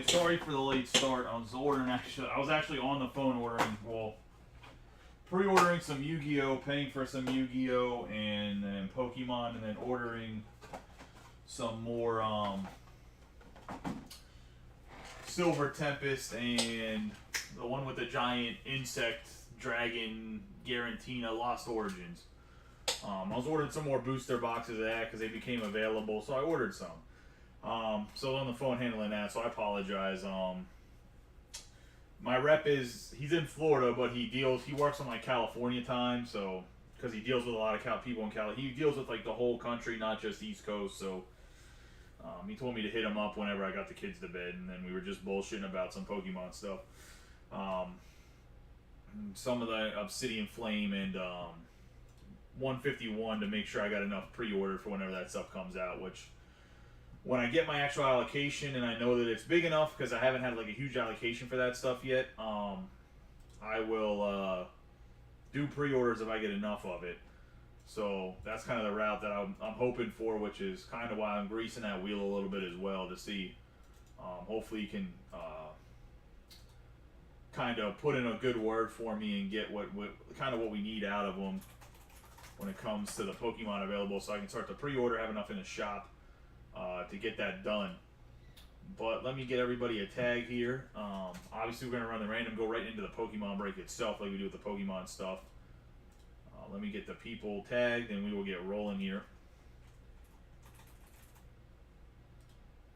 Sorry for the late start. I was actually on the phone ordering, well, pre-ordering some Yu-Gi-Oh, paying for some Yu-Gi-Oh and then Pokemon, and then ordering some more Silver Tempest and the one with the giant insect dragon Garantina Lost Origins. I was ordering some more booster boxes of that because they became available, so I ordered some. So on the phone handling that, so I apologize. My rep he's in Florida, but he works on like California time, so because he deals with a lot of people in Cali, he deals with like the whole country, not just East Coast. So he told me to hit him up whenever I got the kids to bed, and then we were just bullshitting about some Pokemon stuff. Some of the Obsidian Flame and 151 to make sure I got enough pre-ordered for whenever that stuff comes out, which when I get my actual allocation and I know that it's big enough, because I haven't had like a huge allocation for that stuff yet, I will do pre-orders if I get enough of it. So that's kind of the route that I'm hoping for, which is kind of why I'm greasing that wheel a little bit as well to see. Hopefully you can kind of put in a good word for me and get what kind of what we need out of them when it comes to the Pokemon available, so I can start to pre-order, have enough in the shop to get that done. But let me get everybody a tag here. Obviously, we're going to run the random, go right into the Pokemon break itself like we do with the Pokemon stuff. Let me get the people tagged, and we will get rolling here.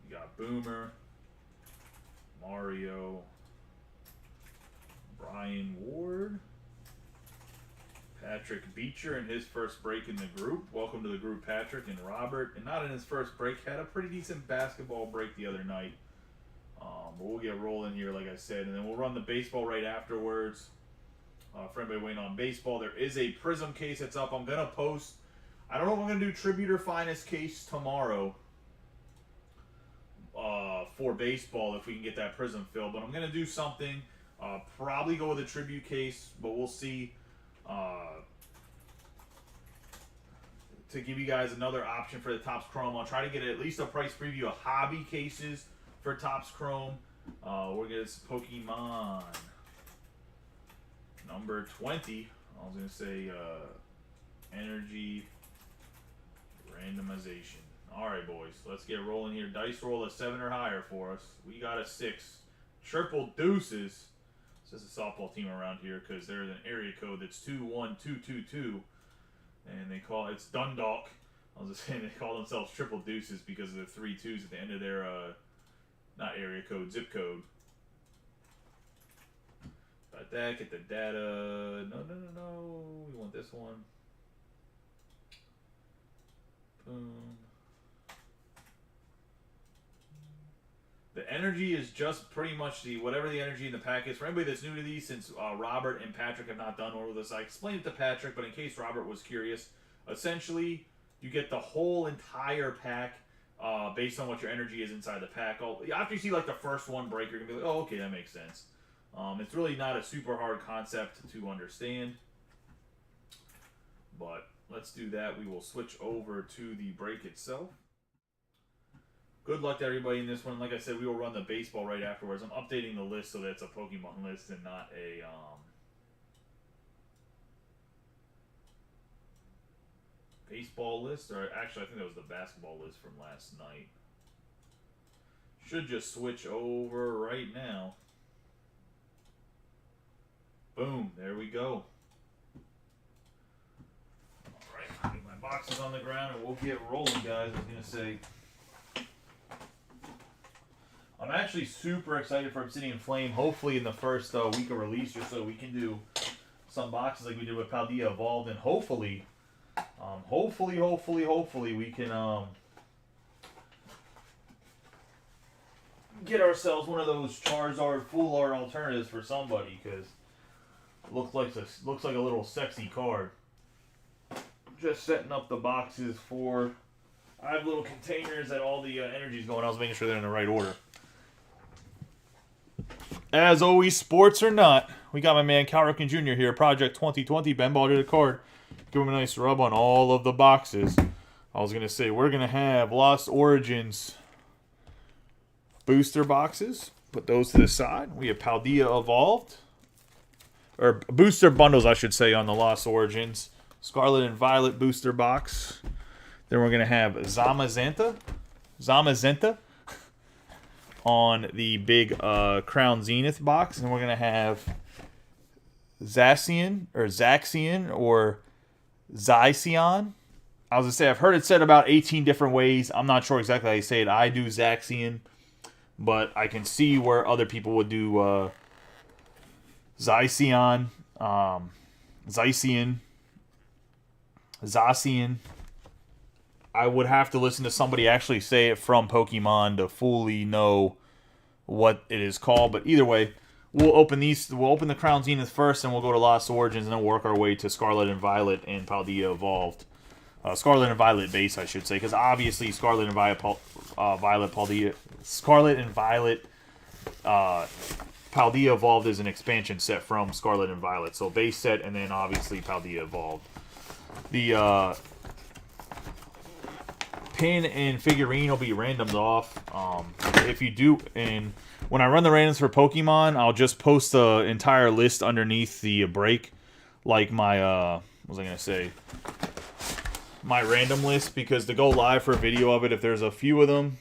We got Boomer, Mario, Brian Ward, Patrick Beecher in his first break in the group. Welcome to the group, Patrick. And Robert, and not in his first break, had a pretty decent basketball break the other night. But we'll get rolling here, like I said, and then we'll run the baseball right afterwards. For anybody waiting on baseball, there is a Prism case that's up. I'm going to post, I don't know if I'm going to do Tribute or Finest case tomorrow for baseball if we can get that Prism filled. But I'm going to do something, probably go with a Tribute case, but we'll see. To give you guys another option for the Topps Chrome, I'll try to get at least a price preview of hobby cases for Topps Chrome. We're going to Pokemon number 20. I was going to say energy randomization. Alright, boys, let's get rolling here. Dice roll a 7 or higher for us. We got a 6. Triple deuces. This is a softball team around here because there's an area code that's 21222, and they call it's Dundalk. I was just saying they call themselves Triple Deuces because of the 3 2s at the end of their not area code, zip code. Got that, get the data. No. We want this one. Boom. The energy is just pretty much whatever the energy in the pack is. For anybody that's new to these, since Robert and Patrick have not done all of this, I explained it to Patrick, but in case Robert was curious, essentially you get the whole entire pack based on what your energy is inside the pack. After you see like the first one break, you're going to be like, oh, okay, that makes sense. It's really not a super hard concept to understand. But let's do that. We will switch over to the break itself. Good luck to everybody in this one. Like I said, we will run the baseball right afterwards. I'm updating the list so that it's a Pokemon list and not a baseball list. Or actually, I think that was the basketball list from last night. Should just switch over right now. Boom. There we go. Alright, get my boxes on the ground and we'll get rolling, guys. I was going to say, I'm actually super excited for Obsidian Flame. Hopefully in the first week of release or so, we can do some boxes like we did with Paldea Evolved, and hopefully we can get ourselves one of those Charizard full art alternatives for somebody, because it looks like a little sexy card. Just setting up the boxes for. I have little containers that all the energy's going. I was making sure they're in the right order. As always, sports or not, we got my man Cal Ripken Jr. here, Project 2020. Ben Ball did a card. Give him a nice rub on all of the boxes. I was going to say, we're going to have Lost Origins booster boxes. Put those to the side. We have Paldea Evolved. Or booster bundles, I should say, on the Lost Origins. Scarlet and Violet booster box. Then we're going to have Zamazenta on the big Crown Zenith box. And we're going to have Zacian or Zacian. I was going to say, I've heard it said about 18 different ways. I'm not sure exactly how you say it. I do Zacian, but I can see where other people would do Zacian, Zacian. I would have to listen to somebody actually say it from Pokemon to fully know what it is called. But either way, we'll open these. We'll open the Crown Zenith first, and we'll go to Lost Origins, and then work our way to Scarlet and Violet and Paldea Evolved. Scarlet and Violet base, I should say, because obviously Scarlet and Violet Paldea Evolved is an expansion set from Scarlet and Violet. So base set, and then obviously Paldea Evolved. The pin and figurine will be randomed off. If you do, and when I run the randoms for Pokemon, I'll just post the entire list underneath the break, like my what was I gonna say? My random list, because to go live for a video of it, if there's a few of them,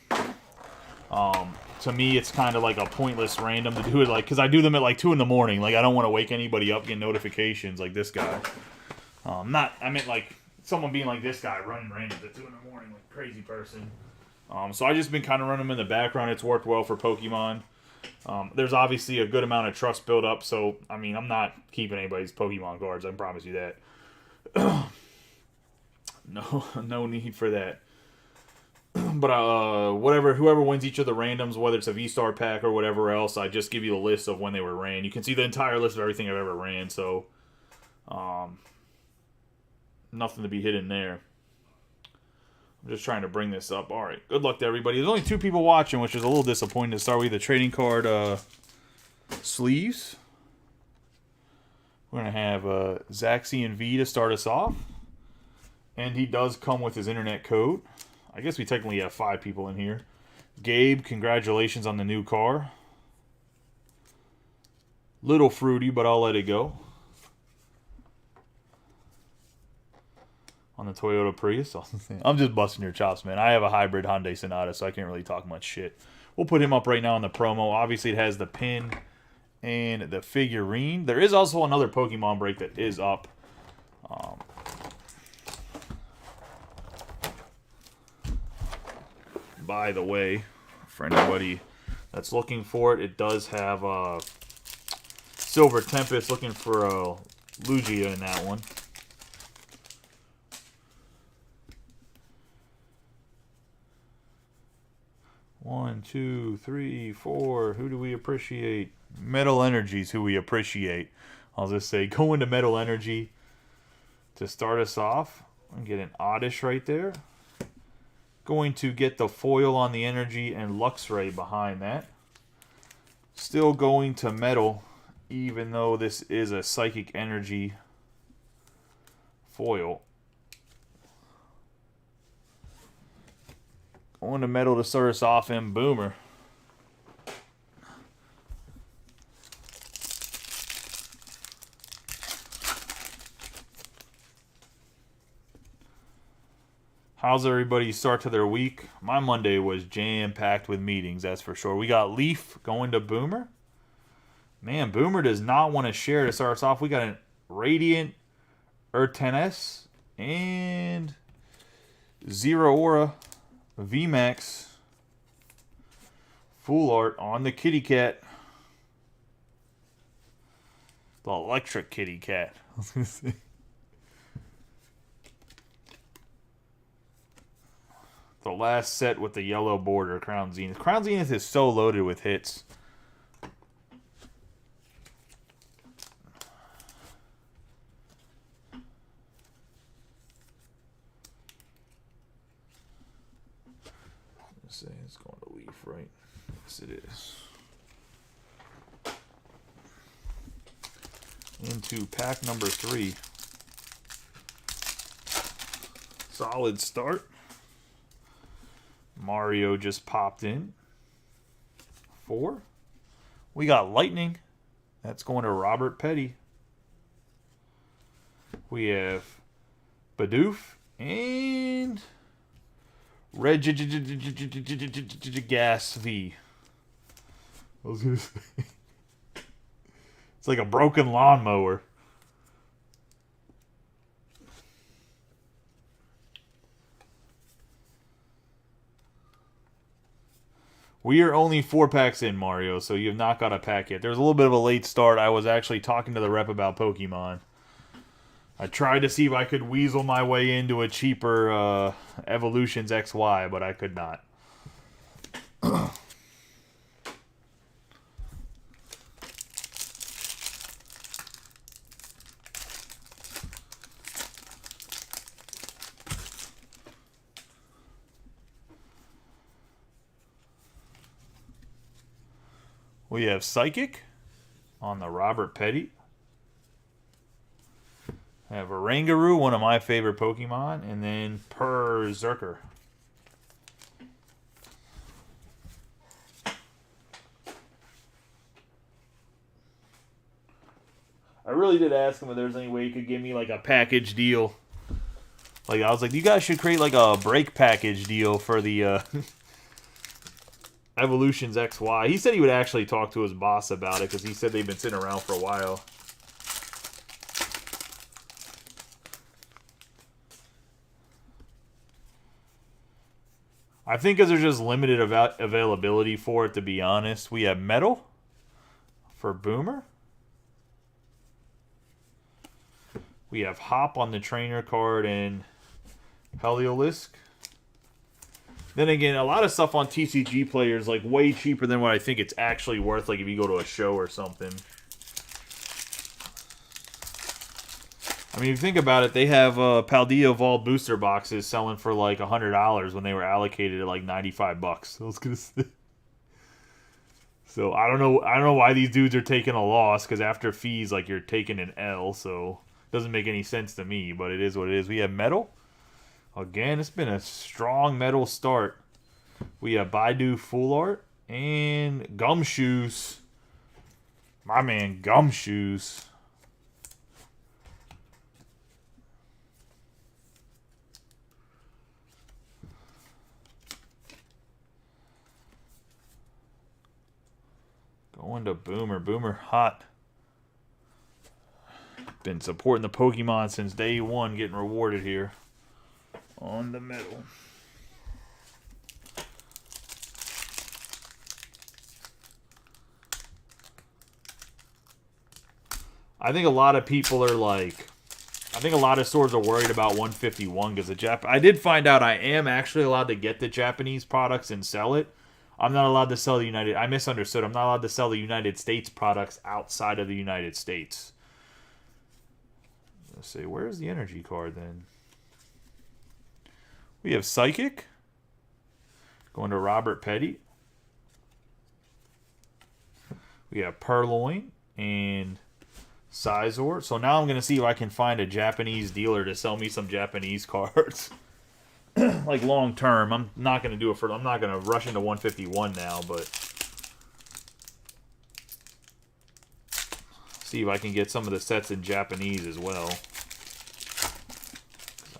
to me it's kind of like a pointless random to do it, like, because I do them at like 2 in the morning. Like, I don't want to wake anybody up getting notifications like this guy. I meant like someone being like this guy running randoms at 2 in the morning, like crazy person. So I just been kind of running them in the background. It's worked well for Pokemon. There's obviously a good amount of trust built up, so I mean, I'm not keeping anybody's Pokemon cards. I can promise you that. No need for that. But whoever wins each of the randoms, whether it's a V-Star pack or whatever else, I just give you a list of when they were ran. You can see the entire list of everything I've ever ran, so nothing to be hidden there. I'm just trying to bring this up. All right, good luck to everybody. There's only 2 people watching, which is a little disappointing to start with. The trading card sleeves. We're going to have Zacian V to start us off. And he does come with his internet code. I guess we technically have 5 people in here. Gabe, congratulations on the new car. Little fruity, but I'll let it go. On the Toyota Prius. I'm just busting your chops, man. I have a hybrid Hyundai Sonata, so I can't really talk much shit. We'll put him up right now in the promo. Obviously, it has the pin and the figurine. There is also another Pokemon break that is up. By the way, for anybody that's looking for it, it does have Silver Tempest, looking for a Lugia in that one. One, two, three, four. Who do we appreciate? Metal Energy's who we appreciate. I'll just say go into Metal Energy to start us off. And get an Oddish right there. Going to get the foil on the Energy and Luxray behind that. Still going to Metal, even though this is a Psychic Energy foil. Going to Metal to start us off in Boomer. How's everybody start to their week? My Monday was jam-packed with meetings, that's for sure. We got Leaf going to Boomer. Man, Boomer does not want to share to start us off. We got an Radiant Urtenes and Zero Aura VMAX full art on the kitty cat. The electric kitty cat. I was going to say. The last set with the yellow border, Crown Zenith. Crown Zenith is so loaded with hits. Let's say it's going to Leaf, right? Yes, it is. Into pack number 3. Solid start. Mario just popped in. 4. We got Lightning. That's going to Robert Petty. We have Bidoof and Gas V. I was gonna say it's like a broken lawnmower. We are only 4 packs in, Mario, so you have not got a pack yet. There's a little bit of a late start. I was actually talking to the rep about Pokemon. I tried to see if I could weasel my way into a cheaper Evolutions XY, but I could not. We have Psychic on the Robert Petty. I have Oranguru, one of my favorite Pokemon, and then Berserker. I really did ask him if there's any way he could give me like a package deal. Like I was like, you guys should create like a break package deal for the Evolutions XY. He said he would actually talk to his boss about it because he said they've been sitting around for a while. I think because there's just limited availability for it, to be honest. We have Metal for Boomer. We have Hop on the trainer card and Heliolisk. Then again, a lot of stuff on TCG players like way cheaper than what I think it's actually worth. Like if you go to a show or something. I mean, if you think about it, they have Paldea Vault booster boxes selling for like $100 when they were allocated at like $95. I was gonna say. So I don't know why these dudes are taking a loss because after fees, like you're taking an L. So it doesn't make any sense to me, but it is what it is. We have Metal. Again, it's been a strong Metal start. We have Baidu Full Art and Gumshoes. My man, Gumshoes. Going to Boomer. Boomer hot. Been supporting the Pokemon since day one, getting rewarded here. On the middle. I think a lot of people are like, I think a lot of stores are worried about 151 because I did find out I am actually allowed to get the Japanese products and sell it. I'm not allowed to sell the United. I misunderstood. I'm not allowed to sell the United States products outside of the United States. Let's see. Where's the energy card then? We have Psychic. Going to Robert Petty. We have Purloin and Sizor. So now I'm going to see if I can find a Japanese dealer to sell me some Japanese cards. Like long term. I'm not going to do it I'm not going to rush into 151 now, but see if I can get some of the sets in Japanese as well.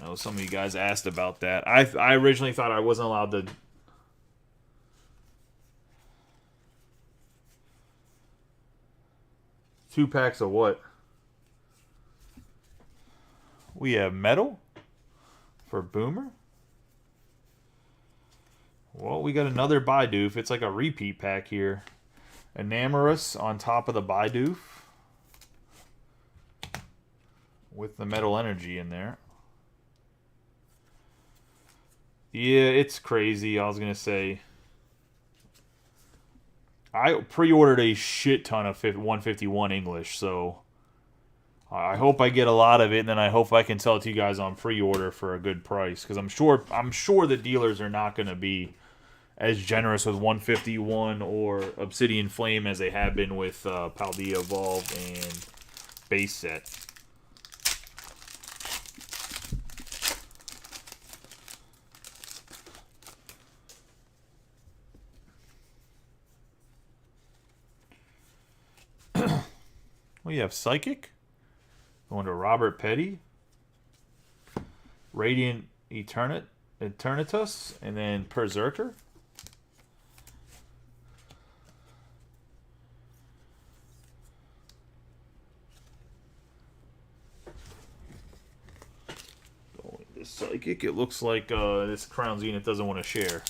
I know some of you guys asked about that. I originally thought I wasn't allowed to. 2 packs of what? We have Metal for Boomer. Well, we got another Bidoof. It's like a repeat pack here. Enamorus on top of the Bidoof. With the Metal Energy in there. Yeah, it's crazy. I was going to say. I pre-ordered a shit ton of 151 English, so I hope I get a lot of it, and then I hope I can sell it to you guys on pre-order for a good price, because I'm sure the dealers are not going to be as generous with 151 or Obsidian Flame as they have been with Paldea Evolved and Base Set. We have Psychic. Going to Robert Petty. Radiant Eternatus. And then Berserker. Going to Psychic. It looks like this Crown Zenith doesn't want to share.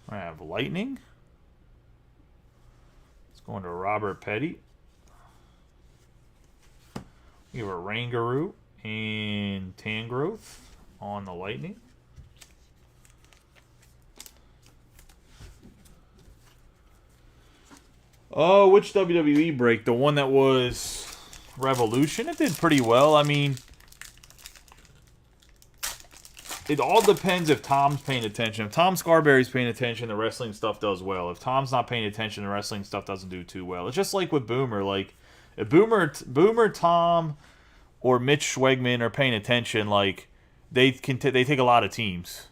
I have Lightning. It's going to Robert Petty. We have a Rangaroo and Tangrowth on the Lightning. Oh, which WWE break? The one that was Revolution? It did pretty well. I mean, it all depends if Tom's paying attention. If Tom Scarberry's paying attention, the wrestling stuff does well. If Tom's not paying attention, the wrestling stuff doesn't do too well. It's just like with Boomer. Like, if Boomer, Tom, or Mitch Schwegman are paying attention, like, they take a lot of teams.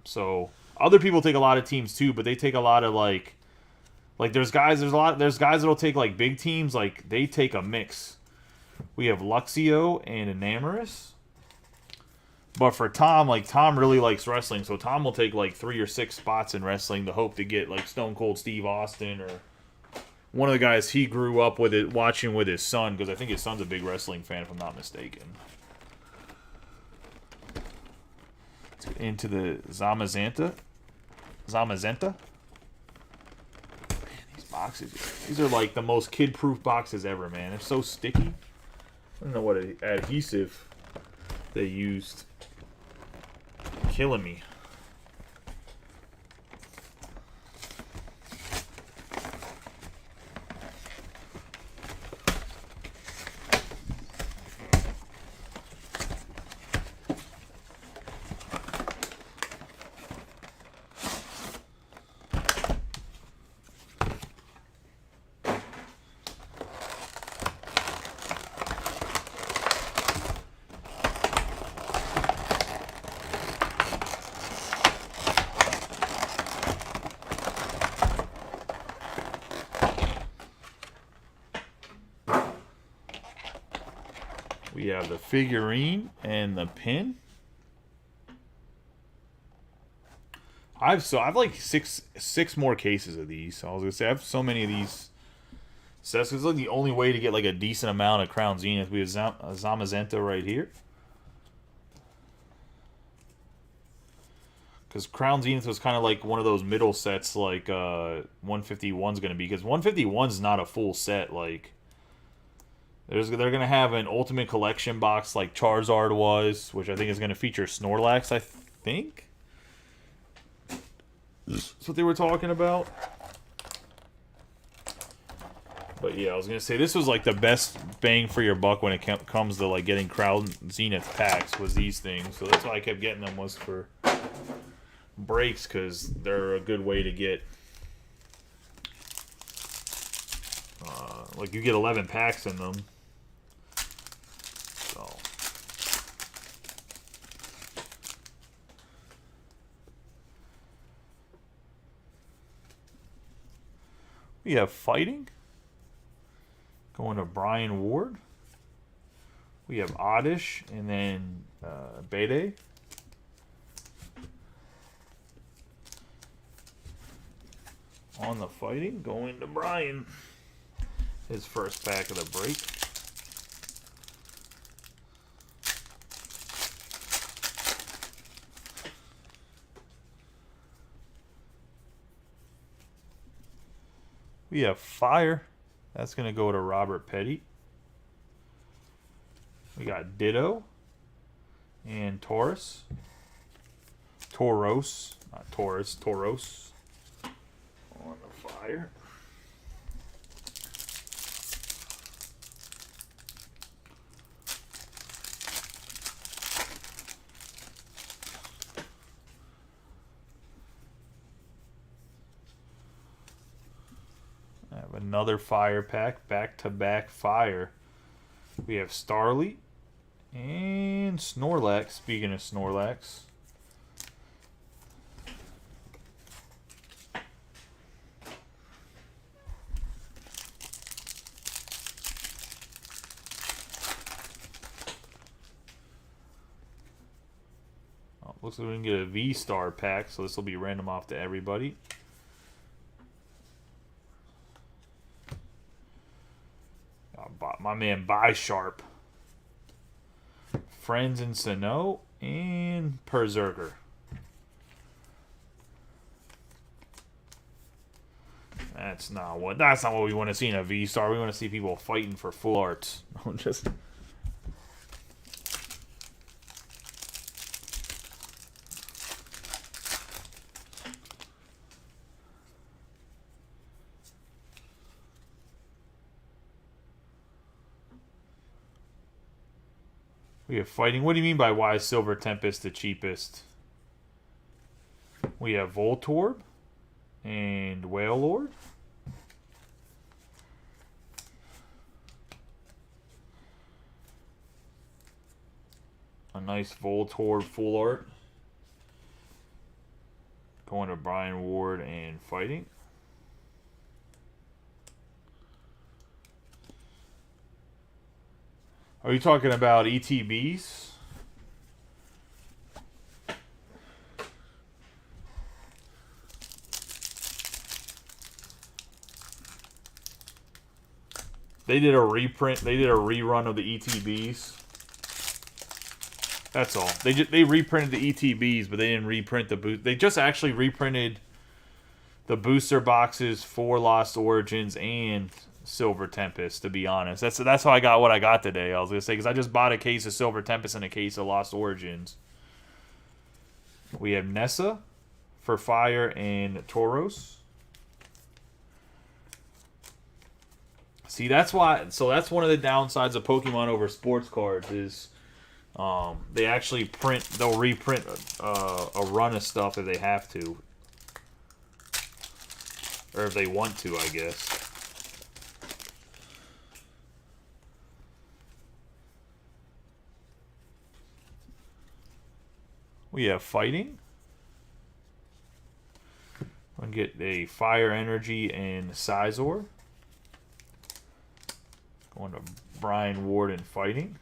So other people take a lot of teams too, but they take a lot of like there's guys that'll take like big teams, like they take a mix. We have Luxio and Enamorus. But for Tom, like, Tom really likes wrestling, so Tom will take, like, 3 or 6 spots in wrestling to hope to get, like, Stone Cold Steve Austin or one of the guys he grew up with it watching with his son, because I think his son's a big wrestling fan, if I'm not mistaken. Let's get into the Zamazenta. Man, these boxes, these are, like, the most kid-proof boxes ever, man. They're so sticky. I don't know what adhesive they used. Killing me. We have the figurine and the pin. I've like six more cases of these. So I was gonna say I have so many of these sets. It's like the only way to get like a decent amount of Crown Zenith. We have Zamazenta right here. Because Crown Zenith was kind of like one of those middle sets, like 151's going to be. Because 151's not a full set. Like, they're going to have an Ultimate Collection box like Charizard was, which I think is going to feature Snorlax, I think. That's what they were talking about. But yeah, I was going to say, this was like the best bang for your buck when it comes to like getting Crown Zenith packs, was these things. So that's why I kept getting them, was for breaks, because they're a good way to get like you get 11 packs in them. So we have Fighting going to Brian Ward. We have Oddish and then Bede. On the Fighting, going to Brian. His first pack of the break. We have Fire. That's going to go to Robert Petty. We got Ditto. And Tauros. Not Taurus. Tauros. On the Fire. I have another fire pack, back-to-back fire. We have Starly and Snorlax. Speaking of Snorlax. Oh, looks like we can get a V-Star pack, so this will be random off to everybody. My man Bisharp. Friends in Sinnoh and Berserker. That's not what we want to see in a V-Star. We want to see people fighting for full arts. Just we have fighting. What do you mean by why is Silver Tempest the cheapest? We have Voltorb and Wailord. A nice Voltorb full art. Going to Brian Ward and fighting. Are you talking about ETBs? They did a reprint. They did a rerun of the ETBs. That's all. They reprinted the ETBs, but they didn't reprint the boost. They just actually reprinted the booster boxes for Lost Origins and Silver Tempest, to be honest. That's how I got what I got today. I was going to say, because I just bought a case of Silver Tempest and a case of Lost Origins. We have Nessa for Fire and Tauros. See, that's why. So that's one of the downsides of Pokemon over sports cards is they actually print. They'll reprint a run of stuff if they have to, or if they want to, I guess. We have fighting. We'll get a Fire Energy and Scizor. Going to Brian Ward and fighting.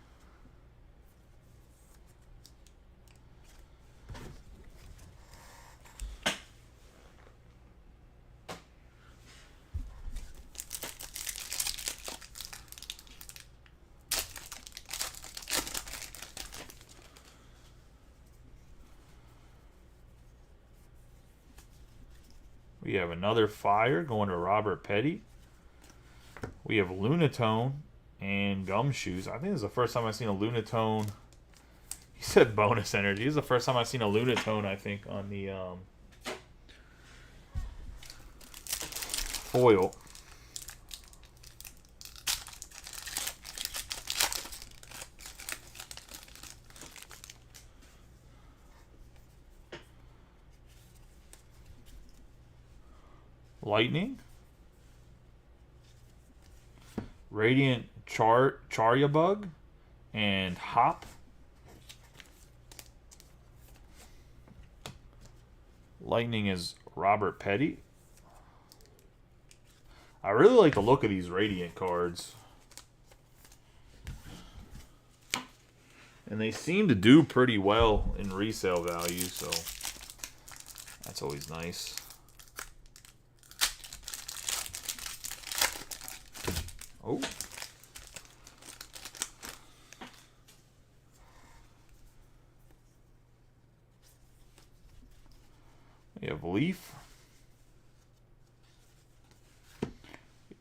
We have another Fire going to Robert Petty. We have Lunatone and Gumshoes. I think this is the first time I've seen a Lunatone. He said bonus energy. This is the first time I've seen a Lunatone, I think, on the foil. Lightning. Radiant Charyabug and Hop. Lightning is Robert Petty. I really like the look of these Radiant cards. And they seem to do pretty well in resale value, so that's always nice. Oh. We have Leaf. We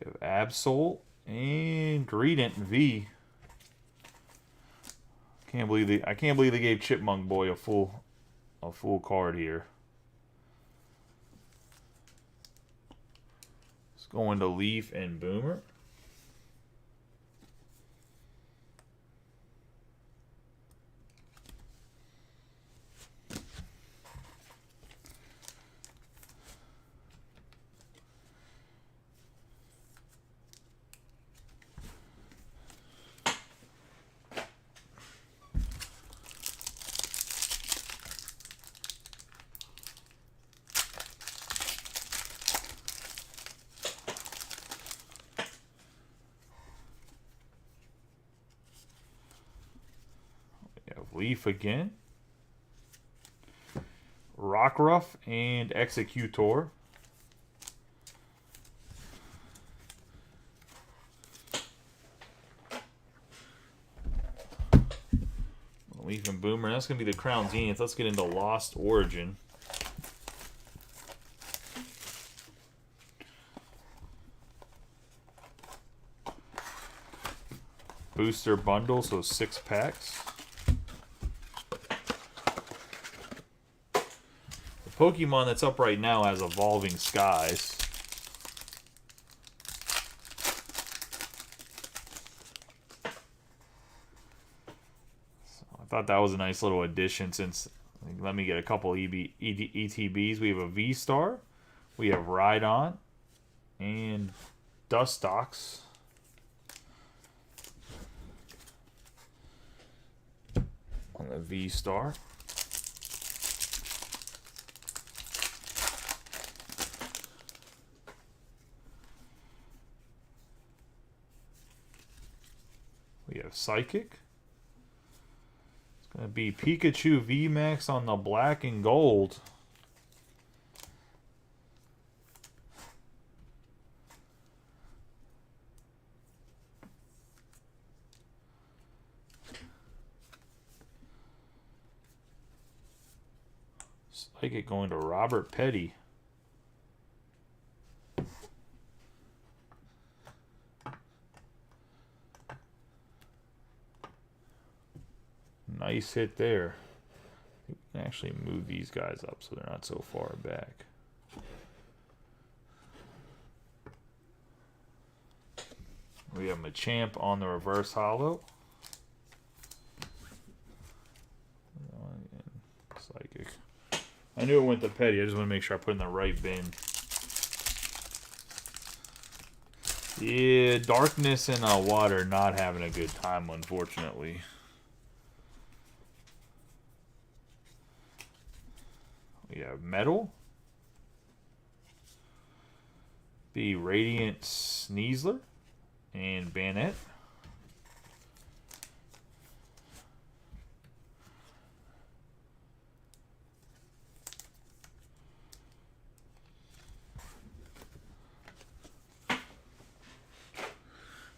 have Absol and Greedent V. I can't believe they gave Chipmunk Boy a full card here. Let's go into Leaf and Boomer. Leaf again. Rockruff and Executor. Leaf and Boomer. That's going to be the Crown Zenith. Let's get into Lost Origin. Booster bundle, so 6 packs. The Pokemon that's up right now has Evolving Skies. I thought that was a nice little addition since, let me get a couple ETBs. We have a V-Star, we have Rhydon, and Dustox. On the V-Star. We have Psychic. It's going to be Pikachu VMAX on the black and gold. Psychic going to Robert Petty. Nice hit there. We can actually move these guys up so they're not so far back. We have Machamp on the reverse holo. Psychic. I knew it went to Petty. I just want to make sure I put it in the right bin. Yeah, Darkness and Water not having a good time, unfortunately. We have Metal. The Radiant Sneasler and Banette.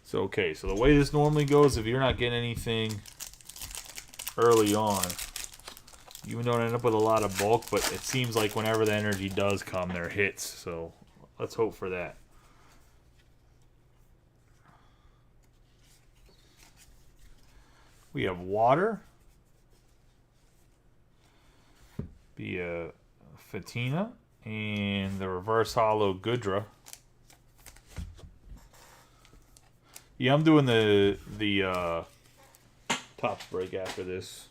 So, okay, so the way this normally goes, if you're not getting anything early on, you don't end up with a lot of bulk, but it seems like whenever the energy does come, there are hits. So, let's hope for that. We have Water. Be a Fatina. And the reverse holo Goodra. Yeah, I'm doing the Topps break after this.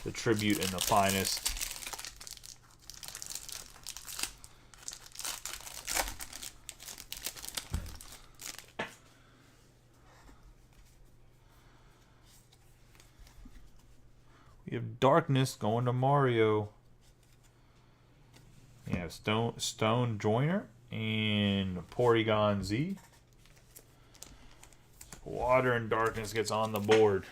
The Tribute and the Finest. We have Darkness going to Mario. We have Stone Joiner and Porygon Z. Water and Darkness gets on the board.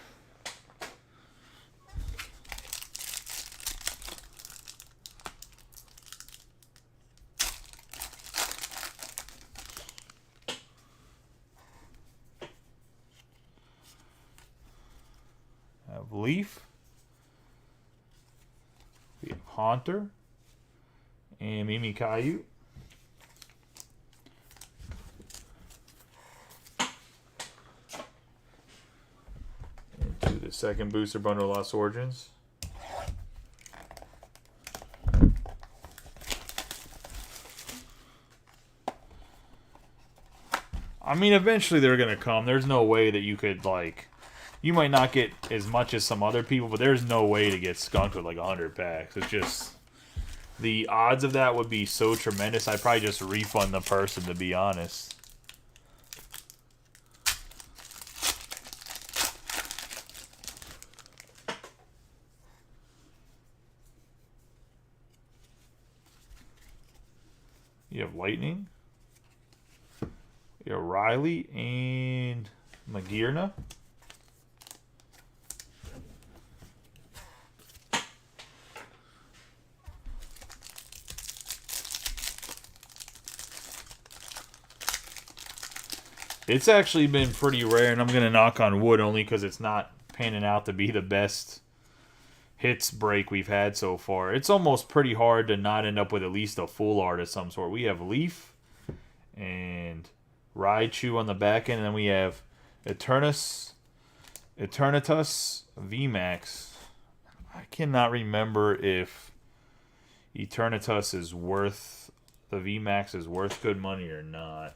Have Leaf. We have Haunter and Mimikyu. The second booster bundle of Lost Origins. I mean, eventually they're going to come. There's no way that you could, like... You might not get as much as some other people, but there's no way to get skunked with, like, 100 packs. It's just... The odds of that would be so tremendous, I'd probably just refund the person, to be honest. You have Lightning. You have Riley and Magearna. It's actually been pretty rare, and I'm going to knock on wood only because it's not panning out to be the best hits break we've had so far. It's almost pretty hard to not end up with at least a full art of some sort. We have Leaf and Raichu on the back end, and then we have Eternatus VMAX. I cannot remember if Eternatus is worth, the VMAX is worth good money or not.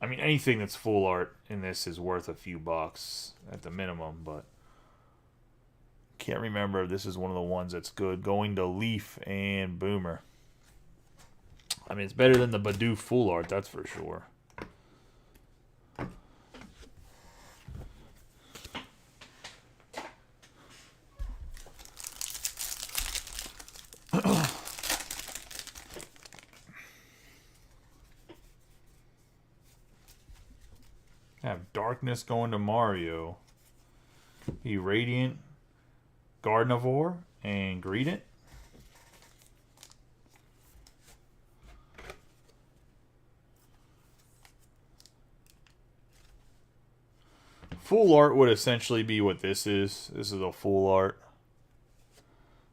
I mean, anything that's full art in this is worth a few bucks at the minimum, but can't remember if this is one of the ones that's good. Going to Leaf and Boomer. I mean, it's better than the Bidoof full art, that's for sure. Have Darkness going to Mario. Irradiant, Gardevoir, and Greedent. Full art would essentially be what this is. This is a full art.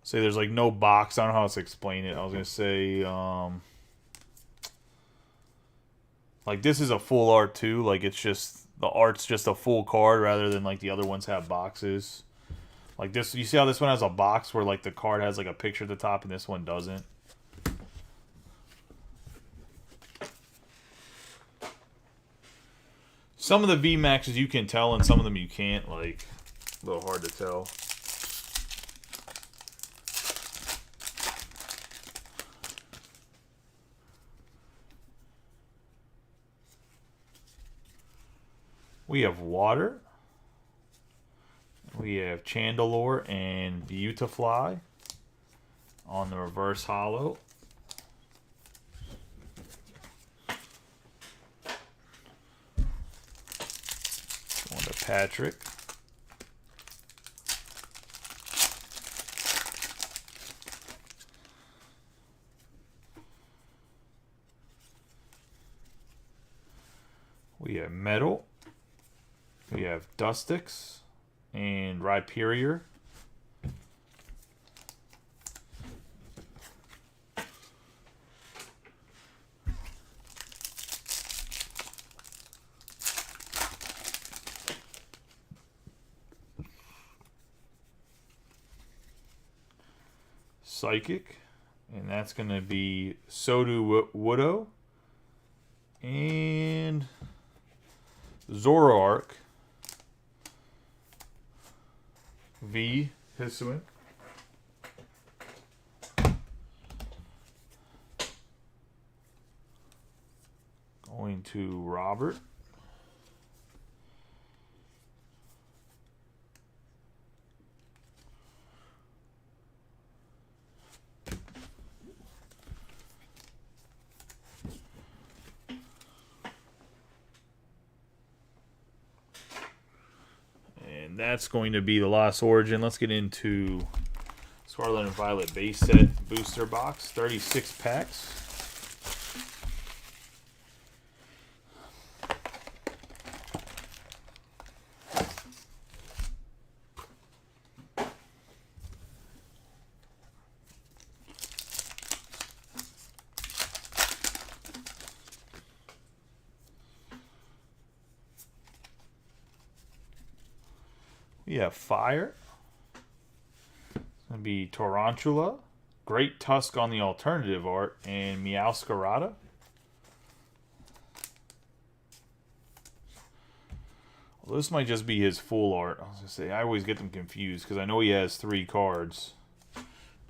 Say there's like no box. I don't know how else to explain it. I was going to say, like this is a full art too. Like it's just, the art's just a full card rather than like the other ones have boxes. Like this, you see how this one has a box where like the card has like a picture at the top and this one doesn't? Some of the VMAXs you can tell and some of them you can't. Like, a little hard to tell. We have Water. We have Chandelure and Beautifly on the reverse holo. Going to Patrick. We have Metal. We have Dustix and Rhyperior. Psychic, and that's going to be Sudowoodo and Zoroark V Hisuian. Going to Robert. And that's going to be the Lost Origin. Let's get into Scarlet and Violet base set booster box. 36 packs. We have Fire. It's going to be Tarantula. Great Tusk on the alternative art. And Meowscarada. Well, this might just be his full art. I was going to say, I always get them confused because I know he has 3 cards. But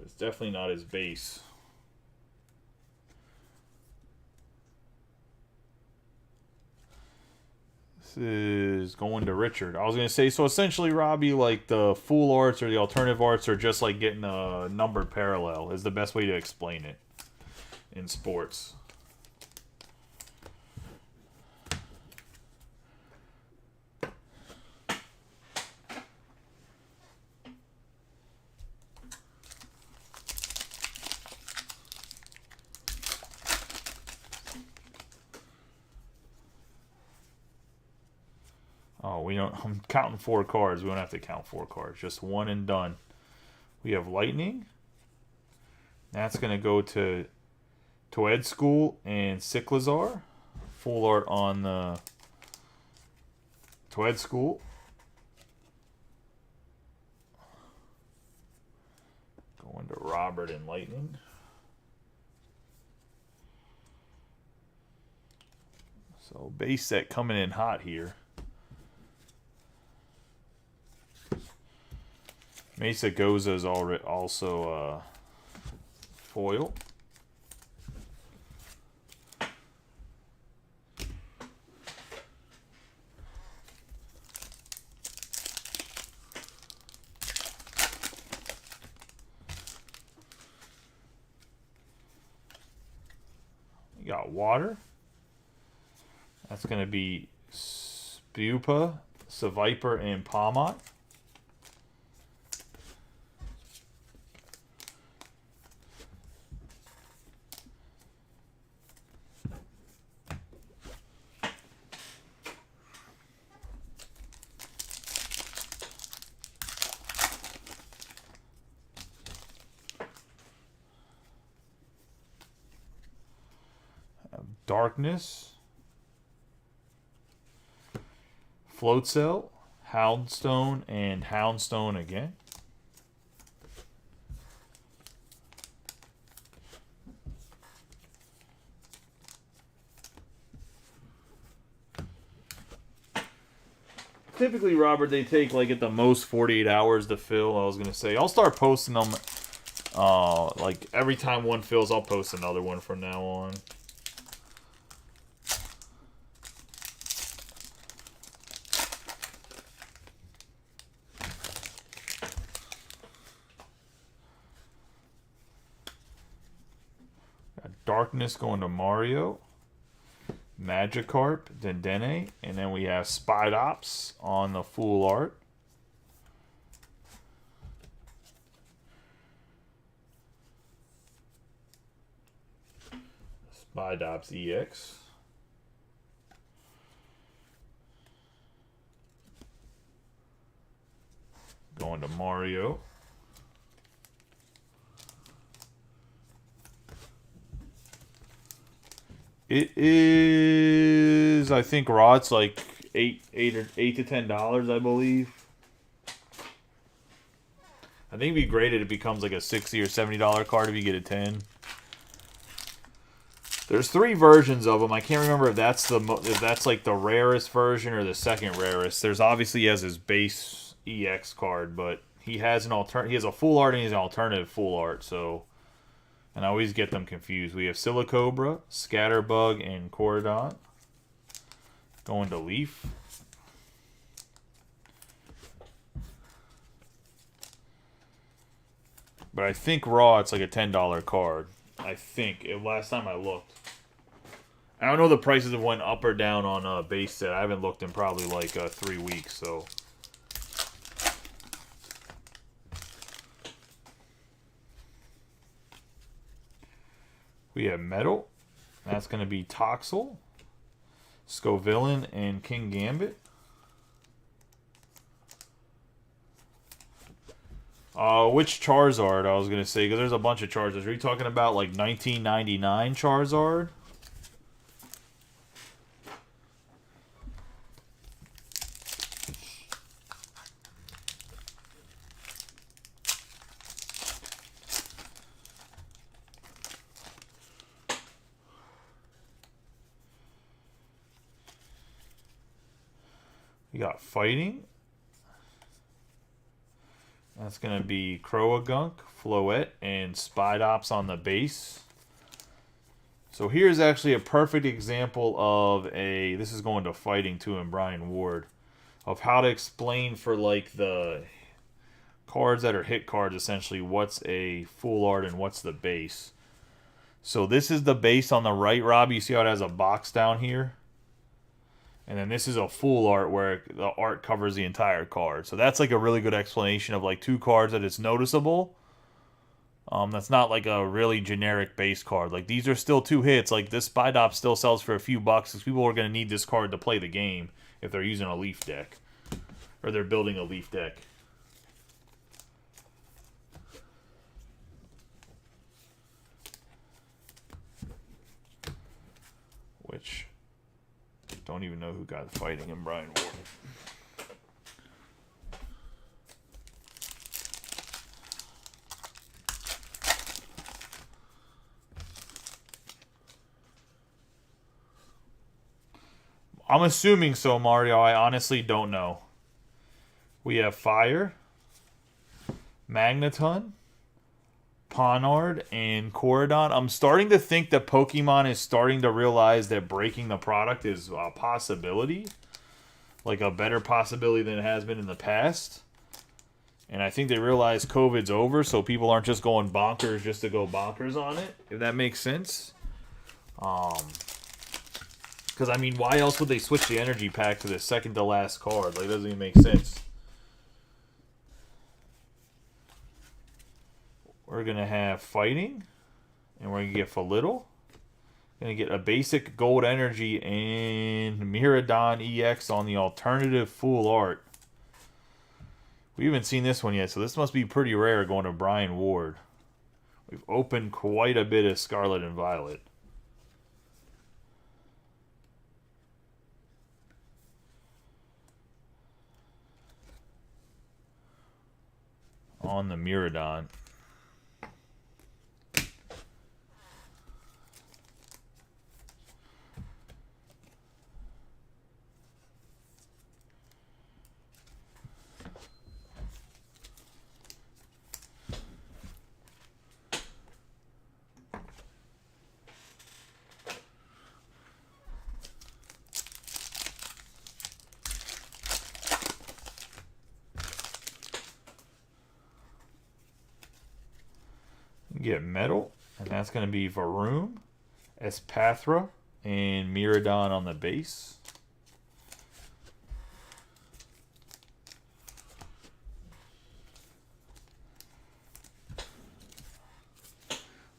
it's definitely not his base. Is going to Richard. I was going to say, so essentially, Robbie, like the full arts or the alternative arts are just like getting a numbered parallel is the best way to explain it in sports. Oh, we don't. I'm counting 4 cards. We don't have to count 4 cards. Just one and done. We have Lightning. That's going to go to Toed School and Cyclizar. Full art on the Toed School. Going to Robert and Lightning. So base set coming in hot here. Mesa Goza is also foil. We got water. That's going to be Spupa, Seviper, and Palmont. Darkness, Float Cell, Houndstone, and Houndstone again. Typically, Robert, they take like at the most 48 hours to fill. I was gonna say I'll start posting them. Like every time one fills, I'll post another one from now on. Darkness going to Mario, Magikarp, Dendene, and then we have Spidops on the full art. Spidops EX. Going to Mario. It is, I think, raw. It's like $8 to $10, I believe. I think it'd be great if it becomes like a $60 or $70 card if you get a 10. There's 3 versions of them. I can't remember if that's like the rarest version or the second rarest. There's obviously he has his base EX card, but he has he has a full art and he has an alternative full art. So. And I always get them confused. We have Silicobra, Scatterbug, and Corridon. Going to Leaf. But I think raw, it's like a $10 card. I think. Last time I looked. I don't know the prices have went up or down on base set. I haven't looked in probably like 3 weeks, so... We have Metal. That's going to be Toxel, Scovillain, and King Gambit. Which Charizard I was going to say, because there's a bunch of Charizards. Are you talking about like 1999 Charizard? We got Fighting. That's going to be Croagunk, Floette, and Spidops on the base. So here's actually a perfect example of this is going to Fighting too, and Brian Ward, of how to explain for like the cards that are hit cards, essentially, what's a full art and what's the base. So this is the base on the right, Rob. You see how it has a box down here? And then this is a full art where the art covers the entire card. So that's like a really good explanation of like 2 cards that it's noticeable. That's not like a really generic base card. Like these are still 2 hits. Like this Spidops still sells for a few bucks because people are going to need this card to play the game. if they're using a Leaf deck. Or they're building a Leaf deck. Which, don't even know who got fighting in Brian Ward. I'm assuming so, Mario. I honestly don't know. We have Fire, Magneton, Ponard, and Corridon. I'm starting to think that Pokemon is starting to realize that breaking the product is a possibility. Like a better possibility than it has been in the past. And I think they realize COVID's over, so people aren't just going bonkers just to go bonkers on it, if that makes sense. Because, I mean, why else would they switch the energy pack to the second to last card? Like, it doesn't even make sense. We're going to have Fighting. And we're going to get Falidal. Going to get a basic Gold Energy and Miraidon EX on the alternative full art. We haven't seen this one yet, so this must be pretty rare going to Brian Ward. We've opened quite a bit of Scarlet and Violet. On the Miraidon. Get Metal, and that's going to be Varoom, Espathra, and Miraidon on the base.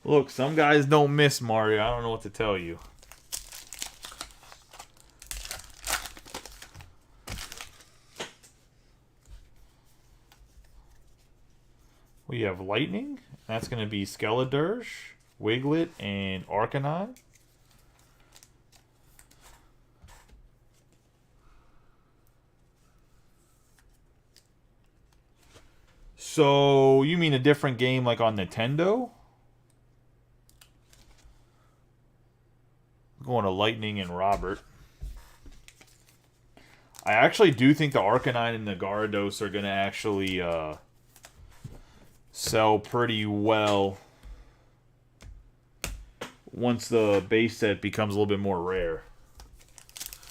Look, some guys don't miss, Mario. I don't know what to tell you. We have Lightning. That's going to be Skeledirge, Wiglet, and Arcanine. So, you mean a different game like on Nintendo? Going to Lightning and Robert. I actually do think the Arcanine and the Gyarados are going to actually sell pretty well once the base set becomes a little bit more rare.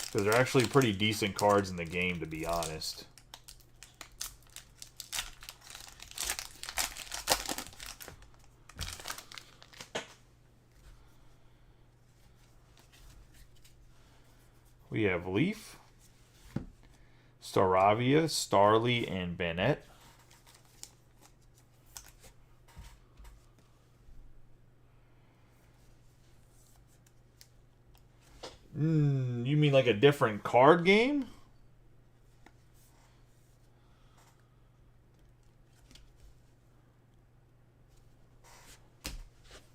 Because they're actually pretty decent cards in the game, to be honest. We have Leaf, Staravia, Starly, and Bennett. You mean like a different card game?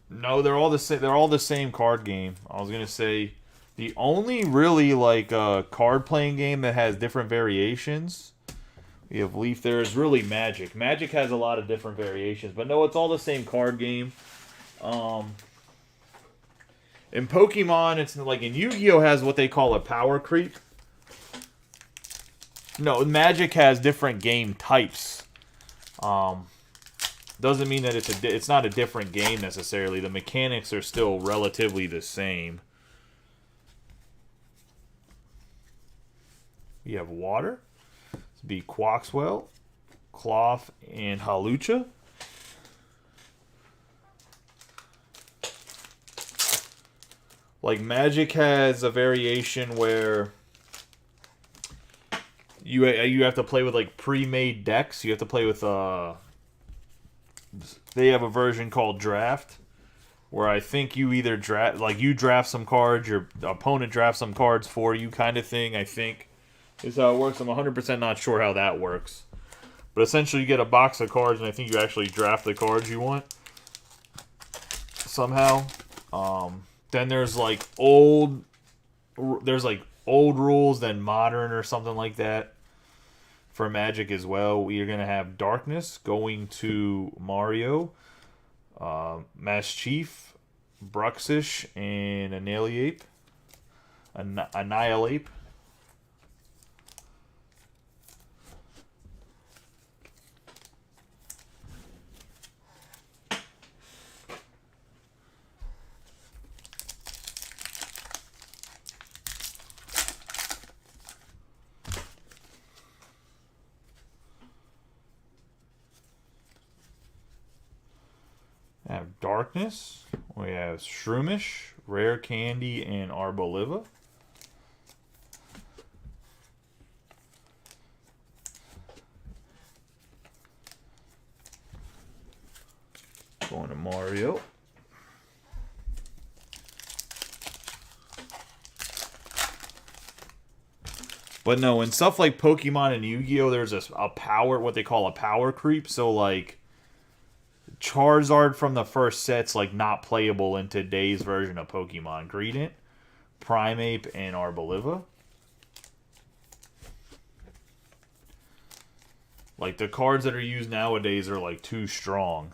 No, they're all the same. They're all the same card game. I was gonna say the only really like card playing game that has different variations. We have Leaf. There is really Magic. Magic has a lot of different variations, but no, it's all the same card game. In Pokemon, it's like in Yu-Gi-Oh! Has what they call a power creep. No, Magic has different game types. Doesn't mean that it's not a different game necessarily. The mechanics are still relatively the same. We have Water. This would be Quaxwell, Cloth, and Hawlucha. Like, Magic has a variation where you have to play with, like, pre-made decks. You have to play with, they have a version called Draft, where I think you either draft, like, you draft some cards, your opponent drafts some cards for you kind of thing, I think. is how it works. I'm 100% not sure how that works. But essentially you get a box of cards, and I think you actually draft the cards you want somehow. Then there's like old rules, then modern or something like that for Magic as well. We are going to have Darkness going to Mario, Maschief, Bruxish, and Annihilate. Annihilate. We have Darkness. We have Shroomish, Rare Candy, and Arboliva. Going to Mario. But no, in stuff like Pokemon and Yu-Gi-Oh, there's a power, what they call a power creep. So like Charizard from the first set's like not playable in today's version of Pokemon. Greedent, Primeape, and Arboliva. Like the cards that are used nowadays are like too strong.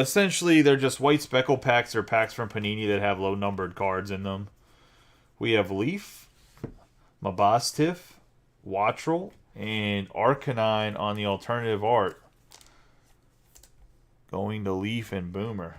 Essentially, they're just white speckle packs or packs from Panini that have low-numbered cards in them. We have Leaf, Mabosstiff, Wattrel, and Arcanine on the alternative art. Going to Leaf and Boomer.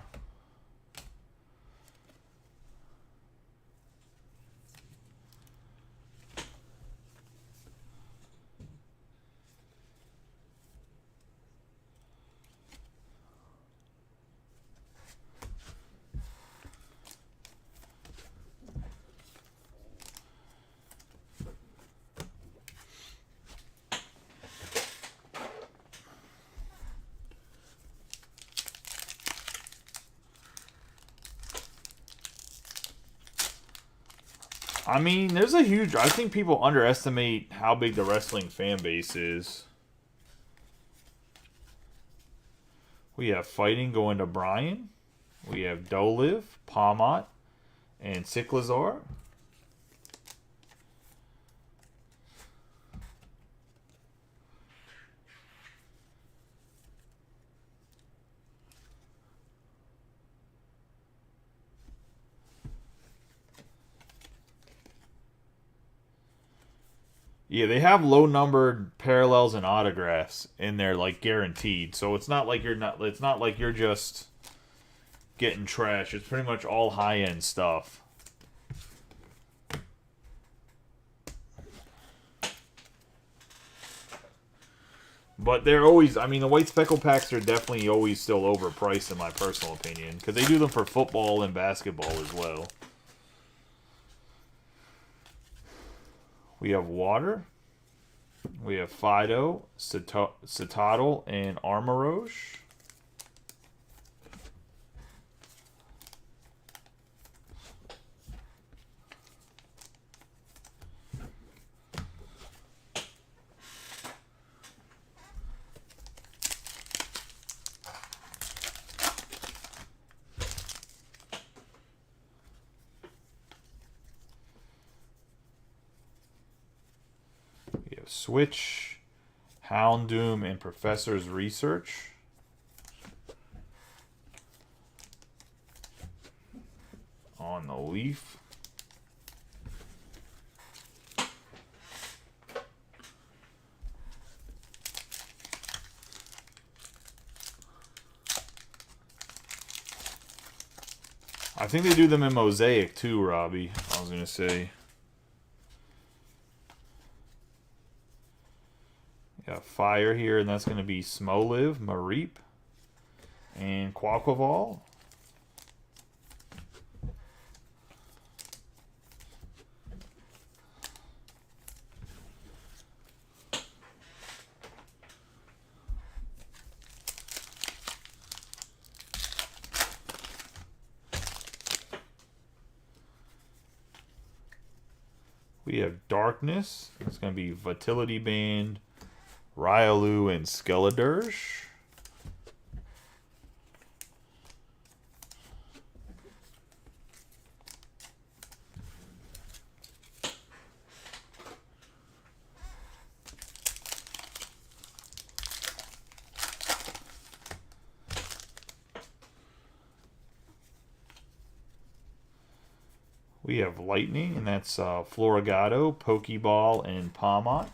I mean, there's a huge... I think people underestimate how big the wrestling fan base is. We have Fighting going to Brian. We have Doliv, Palmot, and Cyclizar. Yeah, they have low numbered parallels and autographs in there, like guaranteed. So it's not like you're just getting trash. It's pretty much all high end stuff. But they're always, I mean, the white speckle packs are definitely always still overpriced in my personal opinion, because they do them for football and basketball as well. We have Water. We have Fido, Citadel, and Armarouge. Switch, Houndoom, and Professor's Research. On the Leaf. I think they do them in Mosaic too, Robbie. I was going to say. Got Fire here, and that's going to be Smoliv, Mareep, and Quaquaval. We have Darkness. It's going to be Vitality Band, Riolu, and Skeledirge. We have Lightning, and that's Floragato, Pokeball, and Palmont.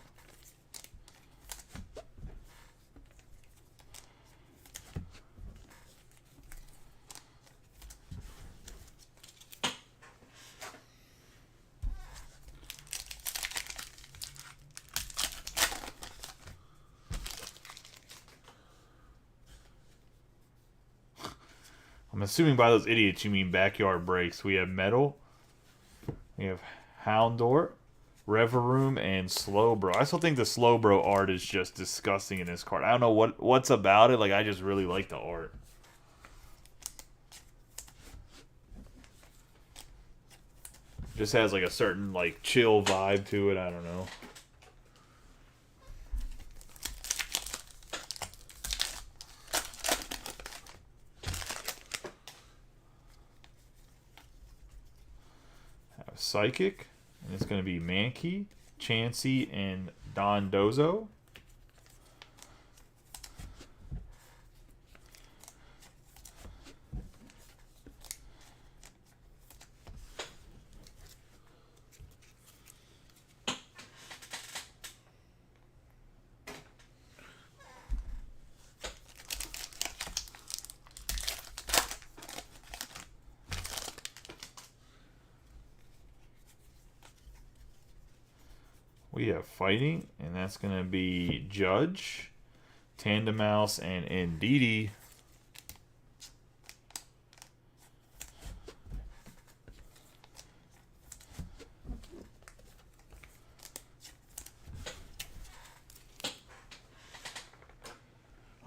I'm assuming by those idiots you mean backyard breaks. We have Metal. We have Houndour, Reverum, and Slowbro. I still think the Slowbro art is just disgusting in this card. I don't know what's about it. Like, I just really like the art. Just has like a certain like chill vibe to it. I don't know. Psychic, and it's going to be Mankey, Chansey, and Dondozo. We have Fighting, and that's going to be Judge, Tandemaus, and Indeedee.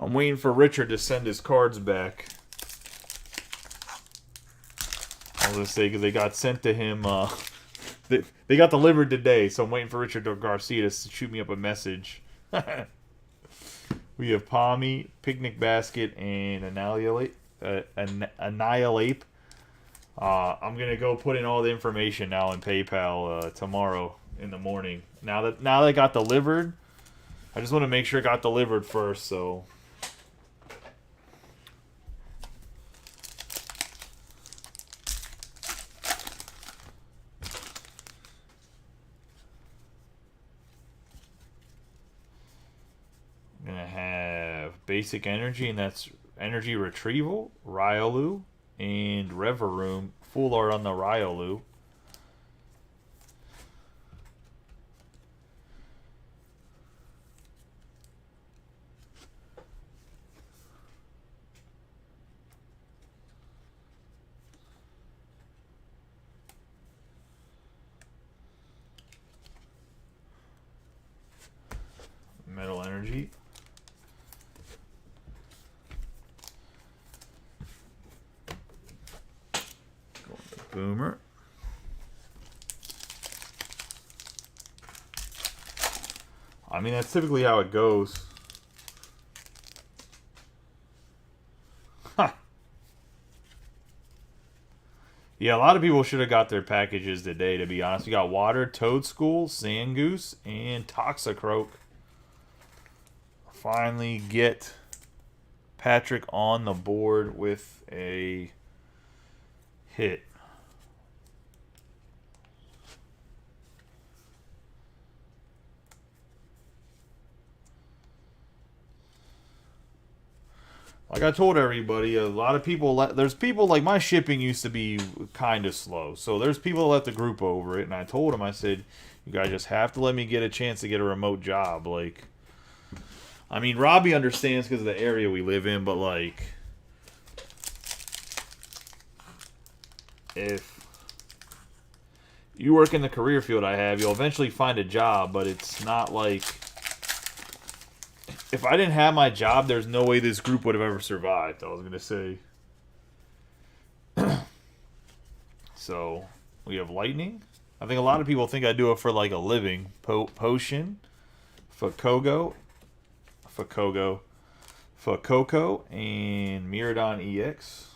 I'm waiting for Richard to send his cards back. I was going to say, because they got sent to him... They got delivered today, so I'm waiting for Richard Garcia to shoot me up a message. We have Palmy, Picnic Basket, and Annihilate. Annihilate. I'm gonna go put in all the information now in PayPal tomorrow in the morning. Now that it got delivered, I just want to make sure it got delivered first. So. Basic Energy, and that's Energy Retrieval, Riolu, and Reverum. Full art on the Riolu. Metal Energy. Boomer. I mean, that's typically how it goes. Huh. Yeah, a lot of people should have got their packages today, to be honest. We got Water, Toadschool, Zangoose, and Toxicroak. Finally get Patrick on the board with a hit. Like I told everybody, a lot of people there's people like my shipping used to be kind of slow. So there's people that let the group over it, and I told them, I said, you guys just have to let me get a chance to get a remote job. Like, I mean, Robbie understands because of the area we live in, but like, if you work in the career field I have, you'll eventually find a job, but it's not like, if I didn't have my job, there's no way this group would have ever survived, I was going to say. So, we have Lightning, I think a lot of people think I do it for like a living. Potion, Fuecoco, and Miraidon EX.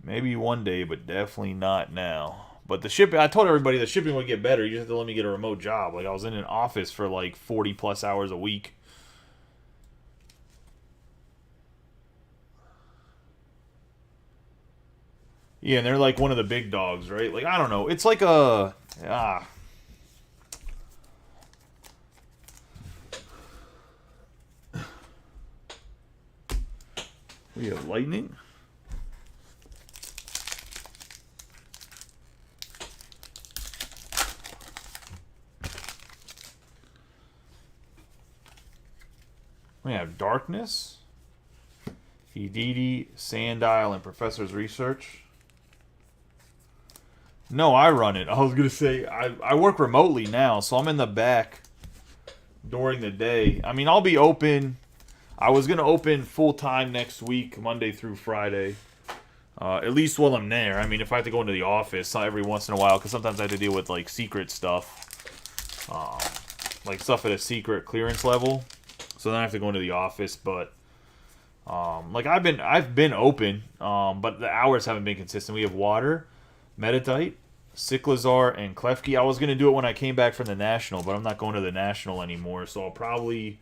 Maybe one day, but definitely not now. But the shipping, I told everybody the shipping would get better. You just have to let me get a remote job. Like I was in an office for like 40 plus hours a week. Yeah, and they're like one of the big dogs, right? Like I don't know. It's like a we have lightning. We have Darkness, Edidi, Sandile, and Professor's Research. No, I run it. I was going to say, I work remotely now, so I'm in the back during the day. I mean, I'll be open. I was going to open full-time next week, Monday through Friday. At least while I'm there. I mean, if I have to go into the office every once in a while, because sometimes I have to deal with, like, secret stuff. Like, stuff at a secret clearance level. So then I have to go into the office, but like I've been open, but the hours haven't been consistent. We have Water, Meditite, Cyclizar, and Klefki. I was gonna do it when I came back from the National, but I'm not going to the National anymore, so I'll probably